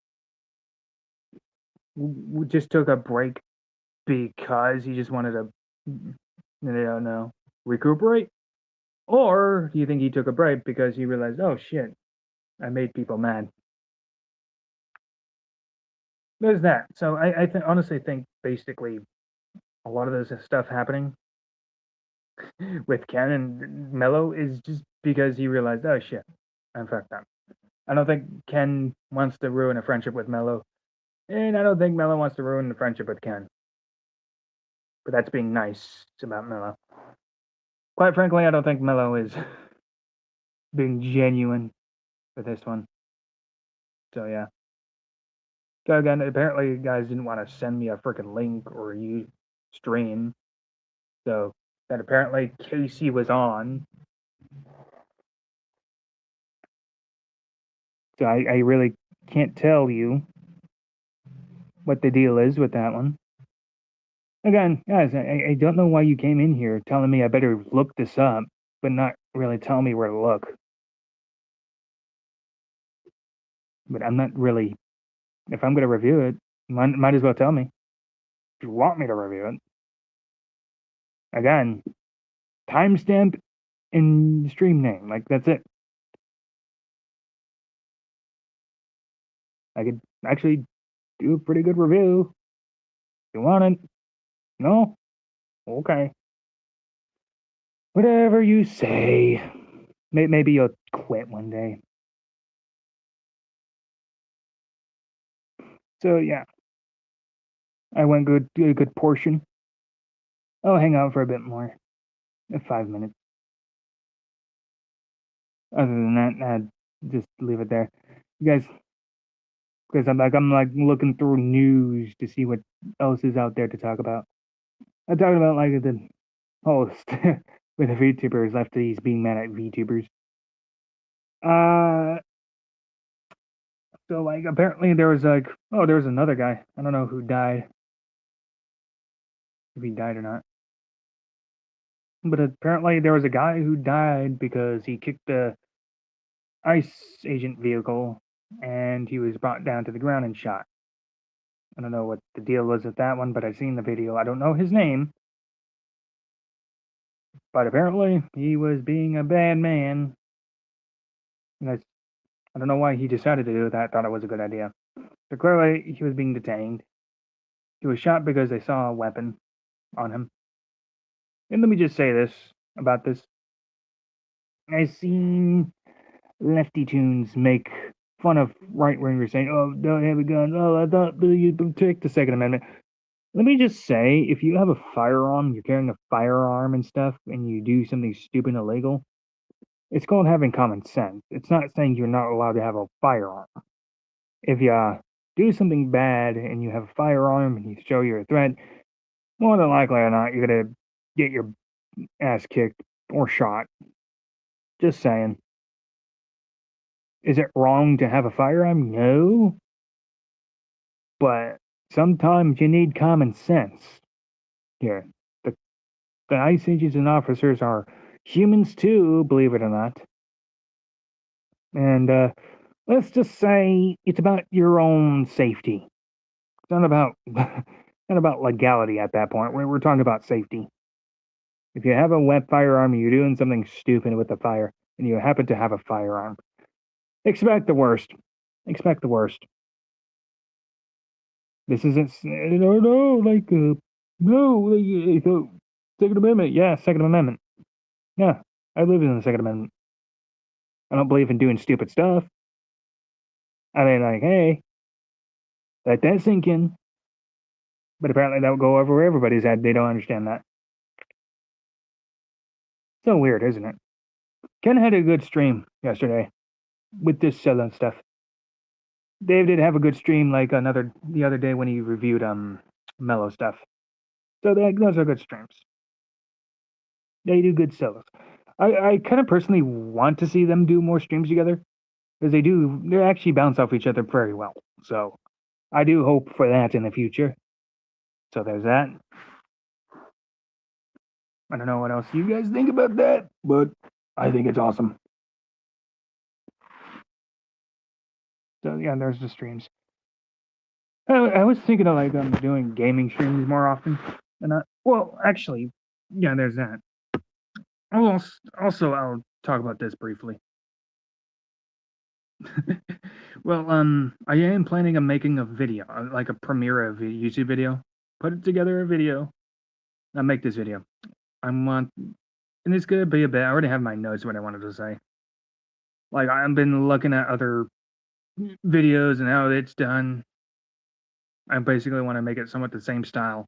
just took a break because he just wanted to, I don't know, recuperate? Or do you think he took a break because he realized, oh shit, I made people mad? There's that. So I honestly think basically a lot of this stuff happening with Ken and Mello is just because he realized, oh shit, I'm fucked up. I don't think Ken wants to ruin a friendship with Mello, and I don't think Mello wants to ruin the friendship with Ken. But that's being nice about Mello. Quite frankly, I don't think Mello is being genuine with this one. So yeah. So again, apparently you guys didn't want to send me a freaking link or you stream. So that apparently Casey was on. So I really can't tell you what the deal is with that one. Again, guys, I don't know why you came in here telling me I better look this up, but not really telling me where to look. But I'm not really, if I'm going to review it, might as well tell me. If you want me to review it. Again, timestamp and stream name, like that's it. I could actually do a pretty good review. You want it? No? Okay. Whatever you say. Maybe you'll quit one day. So yeah, I went a good portion. I'll hang out for a bit more, 5 minutes. Other than that, just leave it there, you guys. Because I'm like looking through news to see what else is out there to talk about. I'm talking about like the host with the VTubers, lefties being mad at VTubers. So like apparently there was like there was another guy. I don't know who died, if he died or not. But apparently there was a guy who died because he kicked the ICE agent vehicle and he was brought down to the ground and shot. I don't know what the deal was with that one, but I've seen the video. I don't know his name, but apparently he was being a bad man. And I don't know why he decided to do that. I thought it was a good idea. So clearly he was being detained. He was shot because they saw a weapon on him. And let me just say this about this. I've seen Lefty Tunes make fun of right wingers saying, "Oh, don't have a gun. Oh, I thought you protect the Second Amendment." Let me just say, if you have a firearm, you're carrying a firearm and stuff, and you do something stupid and illegal, it's called having common sense. It's not saying you're not allowed to have a firearm. If you do something bad and you have a firearm and you show you're a threat, more than likely or not, you're gonna get your ass kicked or shot. Just saying. Is it wrong to have a firearm? No. But sometimes you need common sense. Here, the ICE agents and officers are humans too, believe it or not. And let's just say it's about your own safety. It's not about not about legality at that point. We're talking about safety. If you have a wet firearm and you're doing something stupid with the fire, and you happen to have a firearm, expect the worst. Expect the worst. This isn't no like no like, Second Amendment. Yeah, Second Amendment. Yeah, I live in the Second Amendment. I don't believe in doing stupid stuff. I mean, like, hey, let that sink in. But apparently that will go over everybody's head. They don't understand that. So weird, isn't it? Ken had a good stream yesterday with this selling stuff. Dave did have a good stream like the other day when he reviewed mellow stuff. So those are good streams. They do good solos. I kind of personally want to see them do more streams together because they actually bounce off each other very well. So I do hope for that in the future. So there's that. I don't know what else you guys think about that, but I think it's awesome. So yeah, there's the streams. I was thinking of like doing gaming streams more often, and well, actually, yeah, there's that. I'll talk about this briefly. Well, I am planning on making a video, like a premiere of a YouTube video. Put it together a video. I'll make this video. And it's gonna be a bit. I already have my notes what I wanted to say. Like I've been looking at other videos and how it's done. I basically want to make it somewhat the same style.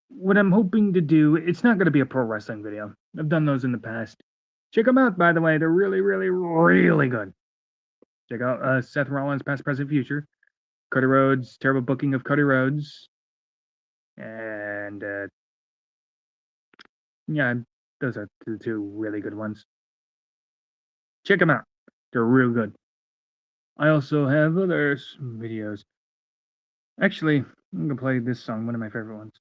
What I'm hoping to do, it's not going to be a pro wrestling video. I've done those in the past. Check them out, by the way. They're really, really, really good. Check out Seth Rollins, Past, Present, Future. Cody Rhodes, terrible booking of Cody Rhodes. And yeah, those are the two really good ones. Check them out. They're real good. I also have other videos. Actually, I'm going to play this song, one of my favorite ones.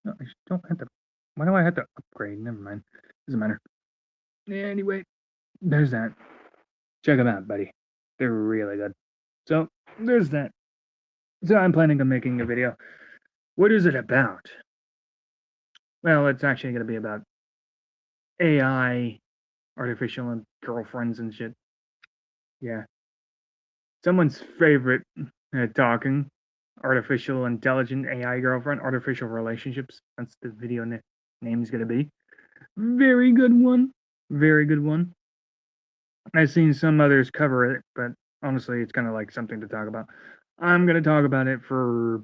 No, I don't have to. Why do I have to upgrade? Never mind. Doesn't matter. Anyway, there's that. Check them out, buddy. They're really good. So, there's that. So, I'm planning on making a video. What is it about? Well, it's actually going to be about AI artificial and girlfriends and shit. Yeah. Someone's favorite talking artificial intelligent AI girlfriend, artificial relationships. That's the video name's gonna be. Very good one. Very good one. I've seen some others cover it, but honestly, it's kind of like something to talk about. I'm gonna talk about it for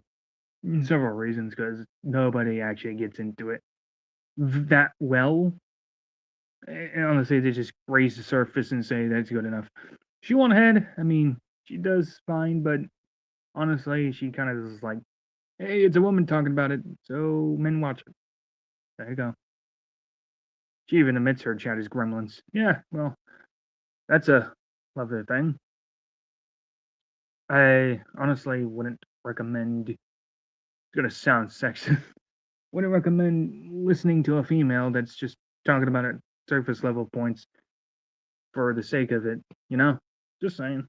several reasons because nobody actually gets into it that well. And honestly, they just raise the surface and say that's good enough. She went ahead. I mean, she does fine, but honestly, she kind of is like, hey, it's a woman talking about it, so men watch it. There you go. She even admits her chat is gremlins. Yeah, well, that's a lovely thing. I honestly wouldn't recommend, it's gonna sound sexist, wouldn't recommend listening to a female that's just talking about it surface level points for the sake of it, you know? Just saying.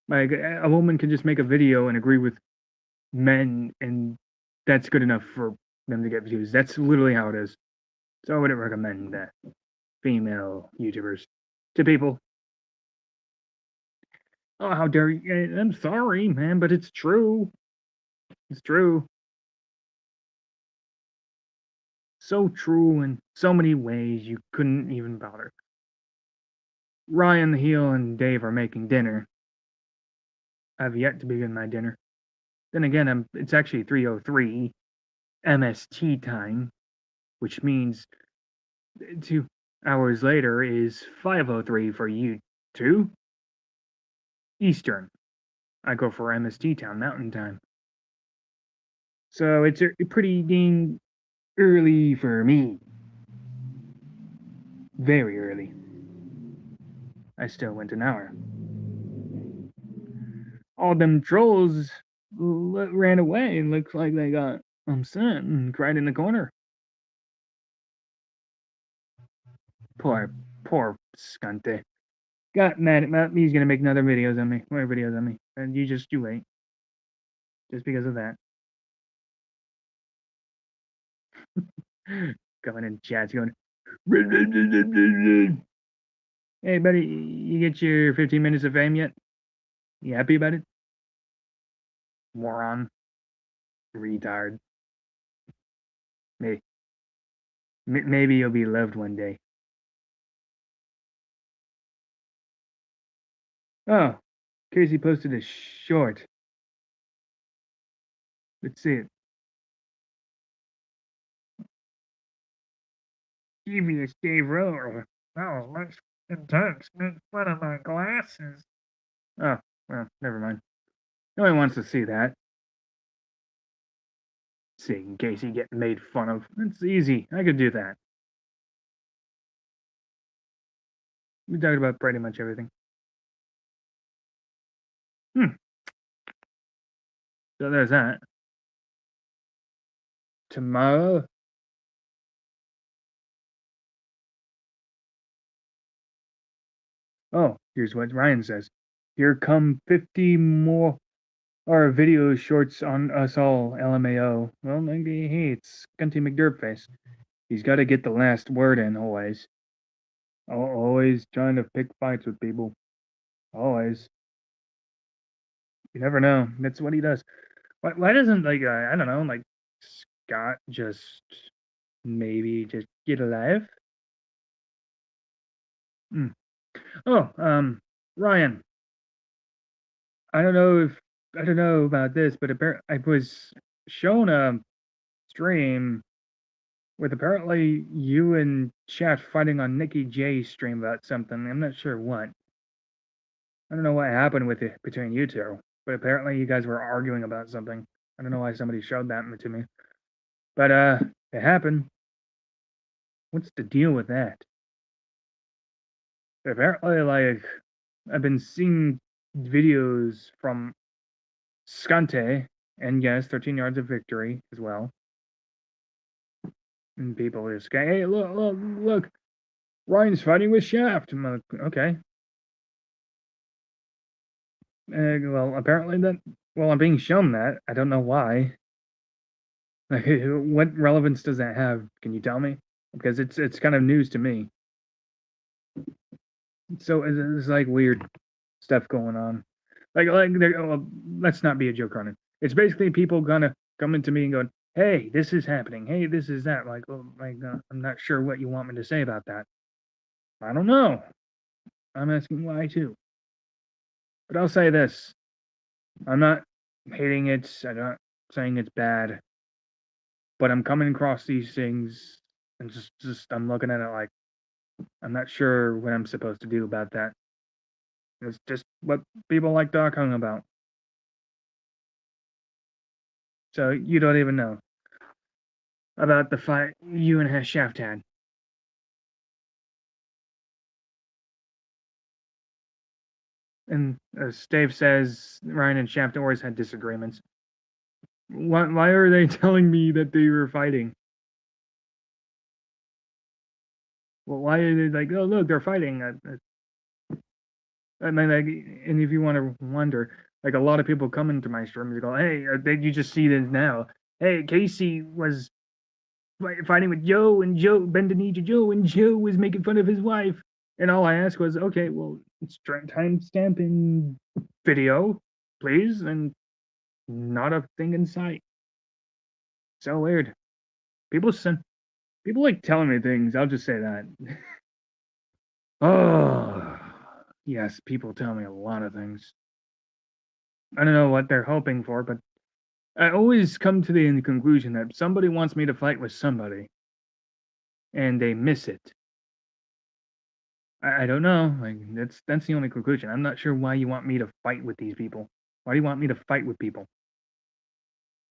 Like, a woman can just make a video and agree with men, and that's good enough for them to get views. That's literally how it is. So I wouldn't recommend that female YouTubers to people. Oh, how dare you? I'm sorry, man, but it's true. It's true. So true in so many ways you couldn't even bother. Ryan the Heel and Dave are making dinner. I've yet to begin my dinner. Then again, it's actually 3:03 MST time, which means 2 hours later is 5:03 for you two Eastern. I go for MST town Mountain Time. So it's pretty dang early for me. Very early. I still went an hour. All them trolls ran away and looks like they got upset and cried in the corner. Poor Scunty. Got mad at me. He's gonna make another videos on me. More videos on me. And you wait. Just because of that. Going in chats going, hey buddy, you get your 15 minutes of fame yet? You happy about it? Moron. Retard. Maybe you'll be loved one day. Oh, Casey posted a short. Let's see it. Devious Dave Rowe. That was much intense. Make fun of my glasses. Oh, well, never mind. No one wants to see that. Seeing Casey get made fun of. It's easy. I could do that. We talked about pretty much everything. So there's that. Tomorrow. Oh, here's what Ryan says. Here come 50 more video shorts on us all, LMAO. Well, maybe he hates Gunty McDirtface. He's got to get the last word in, always. Always trying to pick fights with people. Always. You never know. That's what he does. Why doesn't, like, I don't know, like, Scott just maybe just get alive? Oh, Ryan. I don't know about this, but apparently I was shown a stream with apparently you and Chat fighting on Nikki J's stream about something. I'm not sure what. I don't know what happened with it between you two, but apparently you guys were arguing about something. I don't know why somebody showed that to me. But it happened. What's the deal with that? Apparently, like, I've been seeing videos from Scante, and yes, 13 yards of victory as well. And people just go, hey, look, Ryan's fighting with Shaft. I'm like, okay. Well, apparently I'm being shown that. I don't know why. Like, what relevance does that have? Can you tell me? Because it's kind of news to me. So it's like weird stuff going on. Let's not be a joke on it. It's basically people gonna coming to me and going, "Hey, this is happening. Hey, this is that." Like, oh my God, I'm not sure what you want me to say about that. I don't know. I'm asking why too. But I'll say this: I'm not hating it. I'm not saying it's bad. But I'm coming across these things and just I'm looking at it like I'm not sure what I'm supposed to do about that. It's just what people like talking about. So you don't even know about the fight you and Shaft had. And as Dave says, Ryan and Shaft always had disagreements. Why are they telling me that they were fighting? Well, why are they like, oh, look, they're fighting? I mean, like, and if you want to wonder, like, a lot of people come into my streams and go, hey, you just see this now. Hey, Casey was fighting with Joe, and Joe bent the knee to Joe, and Joe was making fun of his wife. And all I asked was, okay, well, it's timestamp in video, please, and not a thing in sight. So weird. People send people like telling me things. I'll just say that. Oh, yes, people tell me a lot of things. I don't know what they're hoping for, but I always come to the conclusion that somebody wants me to fight with somebody, and they miss it. I don't know. Like that's the only conclusion. I'm not sure why you want me to fight with these people. Why do you want me to fight with people?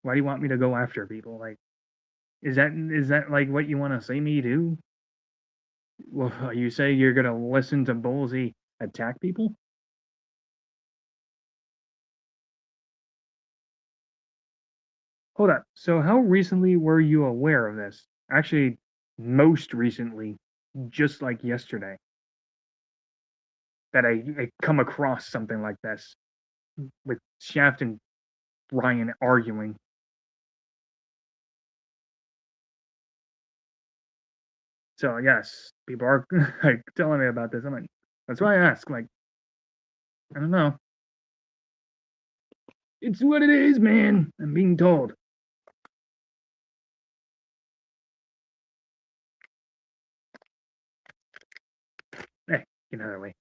Why do you want me to go after people? Like, is that like what you want to see me do? Well, you say you're gonna listen to Ballsy attack people? Hold up. So how recently were you aware of this? Actually, most recently, just like yesterday, that I come across something like this with Shaft and Ryan arguing. So yes, people are like telling me about this. I'm like, that's why I ask. Like, I don't know. It's what it is, man. I'm being told. Hey, get out of the way.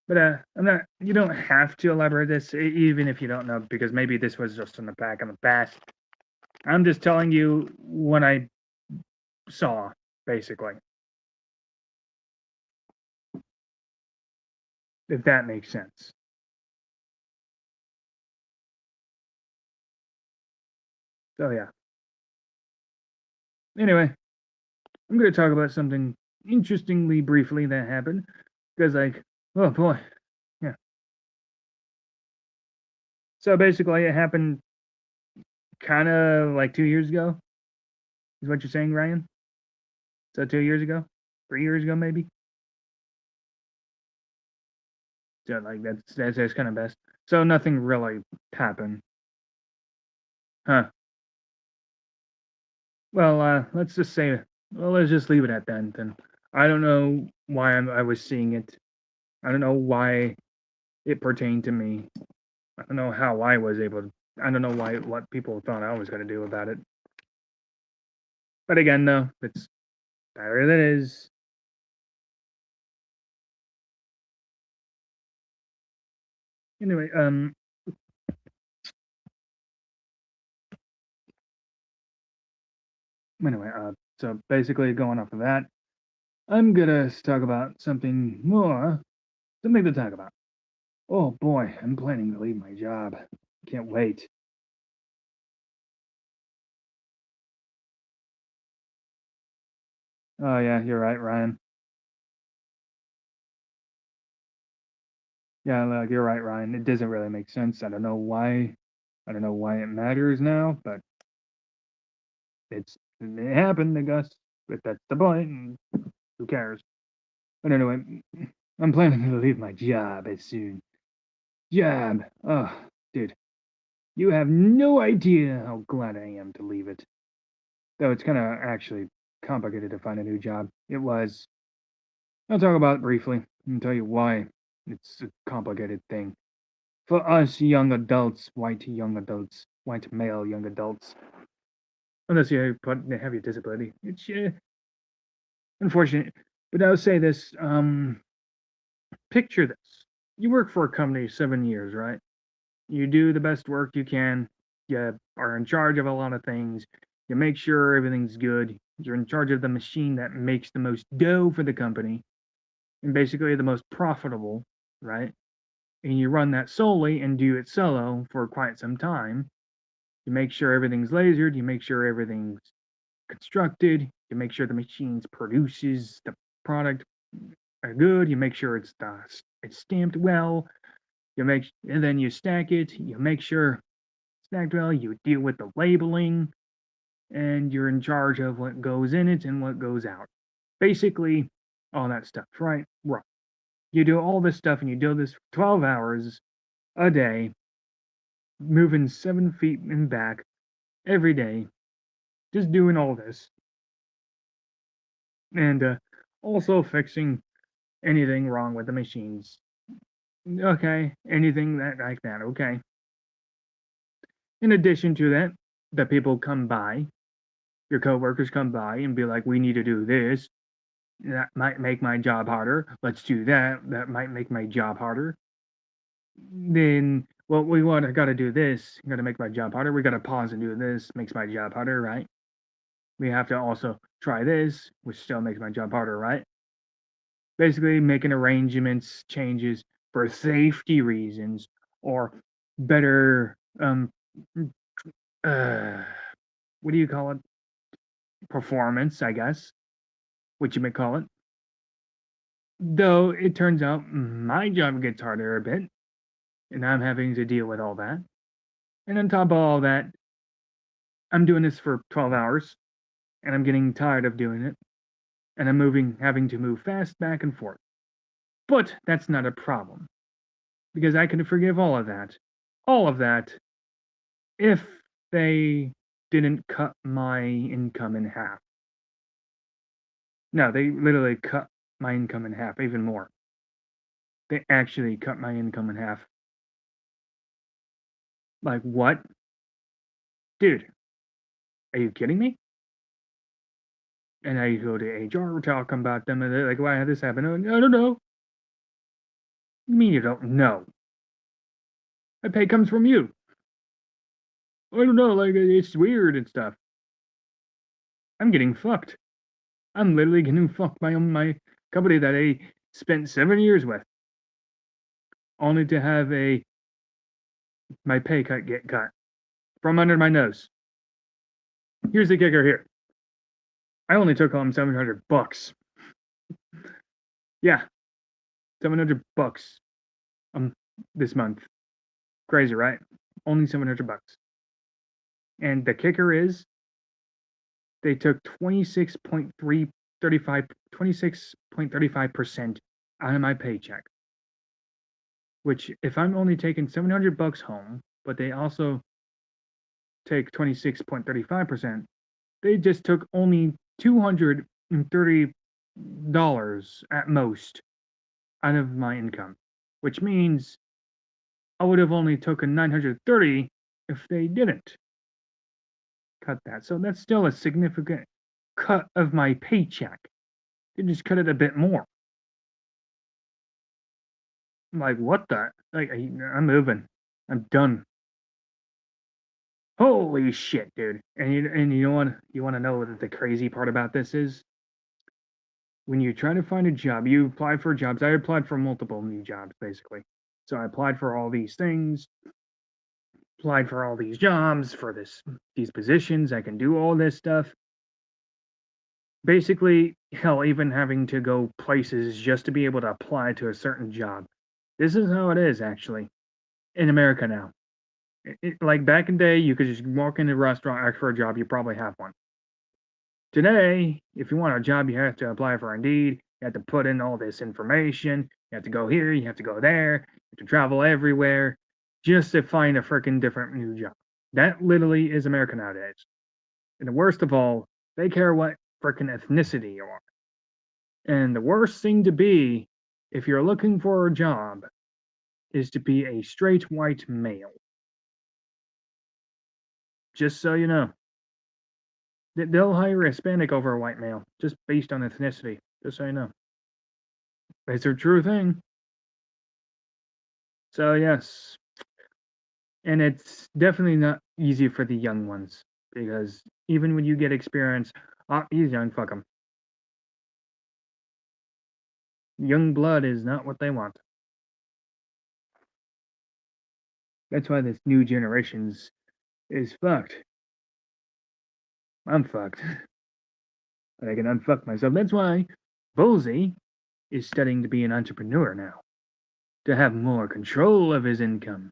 But I'm not. You don't have to elaborate this, even if you don't know, because maybe this was just in the back of the past. I'm just telling you what I saw, basically. If that makes sense. So yeah. Anyway, I'm going to talk about something interestingly briefly that happened because, like, oh boy, yeah. So basically, it happened kind of like 2 years ago. Is what you're saying, Ryan? So 2 years ago, 3 years ago, maybe. So like that's kind of best. So nothing really happened, huh? Well, let's just say, well, let's just leave it at that. Then I don't know why I was seeing it. I don't know why it pertained to me. I don't know how I was able to. I don't know what people thought I was going to do about it. But again, though, it's better than it is. Anyway, so basically, going off of that, I'm gonna talk about something to talk about. Oh boy, I'm planning to leave my job. Can't wait. Oh yeah, you're right, Ryan. Yeah, look, you're right, Ryan. It doesn't really make sense. I don't know why. I don't know why it matters now, but it happened, I guess. But that's the point. And who cares? But anyway, I'm planning to leave my job as soon. Job. Oh, dude, you have no idea how glad I am to leave it. Though it's kind of actually complicated to find a new job. It was. I'll talk about it briefly and tell you why it's a complicated thing. For us young adults, white male young adults, unless you have your disability, it's unfortunate. But I'll say this: picture this: you work for a company 7 years, right? You do the best work you can. You are in charge of a lot of things. You make sure everything's good. You're in charge of the machine that makes the most dough for the company and basically the most profitable, right? And you run that solely and do it solo for quite some time. You make sure everything's lasered. You make sure everything's constructed. You make sure the machines produces the product good. You make sure it's stamped well. And then you stack it. You make sure it's stacked well. You deal with the labeling, and you're in charge of what goes in it and what goes out. Basically, all that stuff, right? Right. You do all this stuff, and you do this for 12 hours a day, moving 7 feet and back every day, just doing all this, and also fixing anything wrong with the machines. Okay, anything that like that. Okay. In addition to that, the people come by, your coworkers come by and be like, "We need to do this. That might make my job harder. Let's do that. That might make my job harder." Then, well, got to do this. Got to make my job harder. We got to pause and do this. Makes my job harder, right? We have to also try this, which still makes my job harder, right? Basically, making arrangements, changes for safety reasons or better, what do you call it? Performance, I guess, what you may call it. Though it turns out my job gets harder a bit, and I'm having to deal with all that. And on top of all that, I'm doing this for 12 hours, and I'm getting tired of doing it, and having to move fast back and forth. But that's not a problem, because I can forgive all of that, if they didn't cut my income in half. No, they literally cut my income in half, even more. They actually cut my income in half. Like, what? Dude, are you kidding me? And I go to HR, talking about them, and they're like, why had this happen? I don't know. You mean you don't know? That pay comes from you. I don't know, like, it's weird and stuff. I'm getting fucked. I'm literally getting fucked by my company that I spent 7 years with, only to have my pay get cut from under my nose. Here's the kicker here. I only took home $700. Yeah, $700 this month. Crazy, right? Only $700. And the kicker is they took 26.35% out of my paycheck. Which, if I'm only taking $700 home, but they also take 26.35%, they just took only $230 at most out of my income, which means I would have only taken $930 if they didn't cut that. So that's still a significant cut of my paycheck. They just cut it a bit more. I'm like, what the? Like, I'm moving. I'm done. Holy shit, dude! And you want to know what the crazy part about this is? When you try to find a job, you apply for jobs. I applied for multiple new jobs, basically. So I applied for all these things, applied for all these jobs for these positions. I can do all this stuff. Basically, hell, even having to go places just to be able to apply to a certain job. This is how it is, actually, in America now. Like back in the day, you could just walk into a restaurant, ask for a job, you probably have one. Today, if you want a job, you have to apply for Indeed. You have to put in all this information. You have to go here. You have to go there. You have to travel everywhere just to find a freaking different new job. That literally is America nowadays. And the worst of all, they care what freaking ethnicity you are. And the worst thing to be, if you're looking for a job, is to be a straight white male. Just so you know. They'll hire a Hispanic over a white male, just based on ethnicity. Just so you know. It's a true thing. So, yes. And it's definitely not easy for the young ones, because even when you get experience, he's young, fuck him. Young blood is not what they want. That's why this new generations is fucked. I'm fucked. But I can unfuck myself. That's why Bolsey is studying to be an entrepreneur now. To have more control of his income.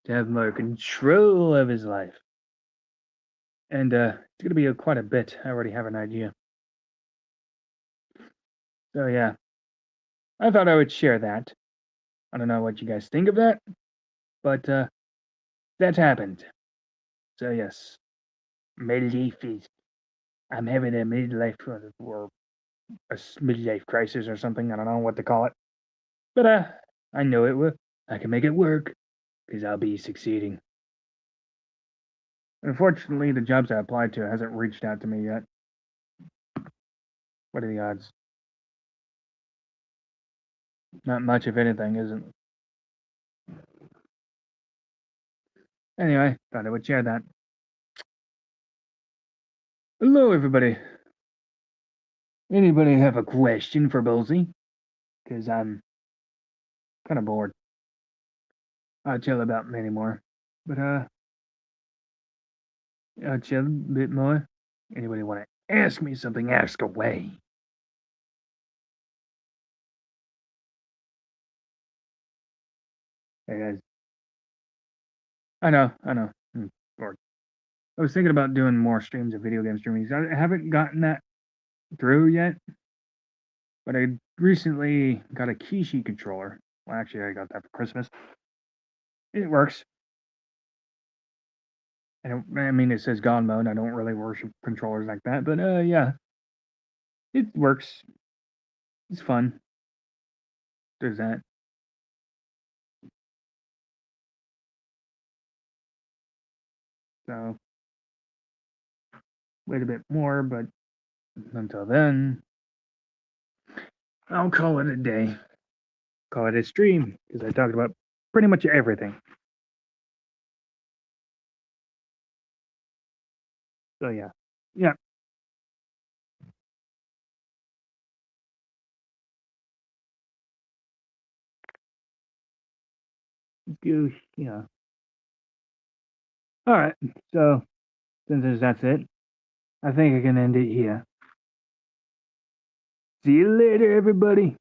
To have more control of his life. And it's going to be quite a bit. I already have an idea. So yeah. I thought I would share that. I don't know what you guys think of that. But that's happened. So yes. Midlife is... I'm having a midlife or a midlife crisis or something. I don't know what to call it. But I know it will. I can make it work. Because I'll be succeeding. Unfortunately, the jobs I applied to hasn't reached out to me yet. What are the odds? Not much, if anything, isn't. Anyway, thought I would share that. Hello, everybody. Anybody have a question for Bolsey? Because I'm kind of bored. I'll chill about many more. But, I'll chill a bit more. Anybody want to ask me something? Ask away. Hey, guys. I know. I'm bored. I was thinking about doing more streams of video game streaming. I haven't gotten that through yet. But I recently got a Kishi controller. Well, actually, I got that for Christmas. It works. I mean, it says God mode. I don't really worship controllers like that, but yeah, it works. It's fun. There's that. So wait a bit more, but until then, I'll call it a day. Call it a stream because I talked about pretty much everything. So yeah. Goosh, yeah. All right. So since that's it, I think I can end it here. See you later, everybody.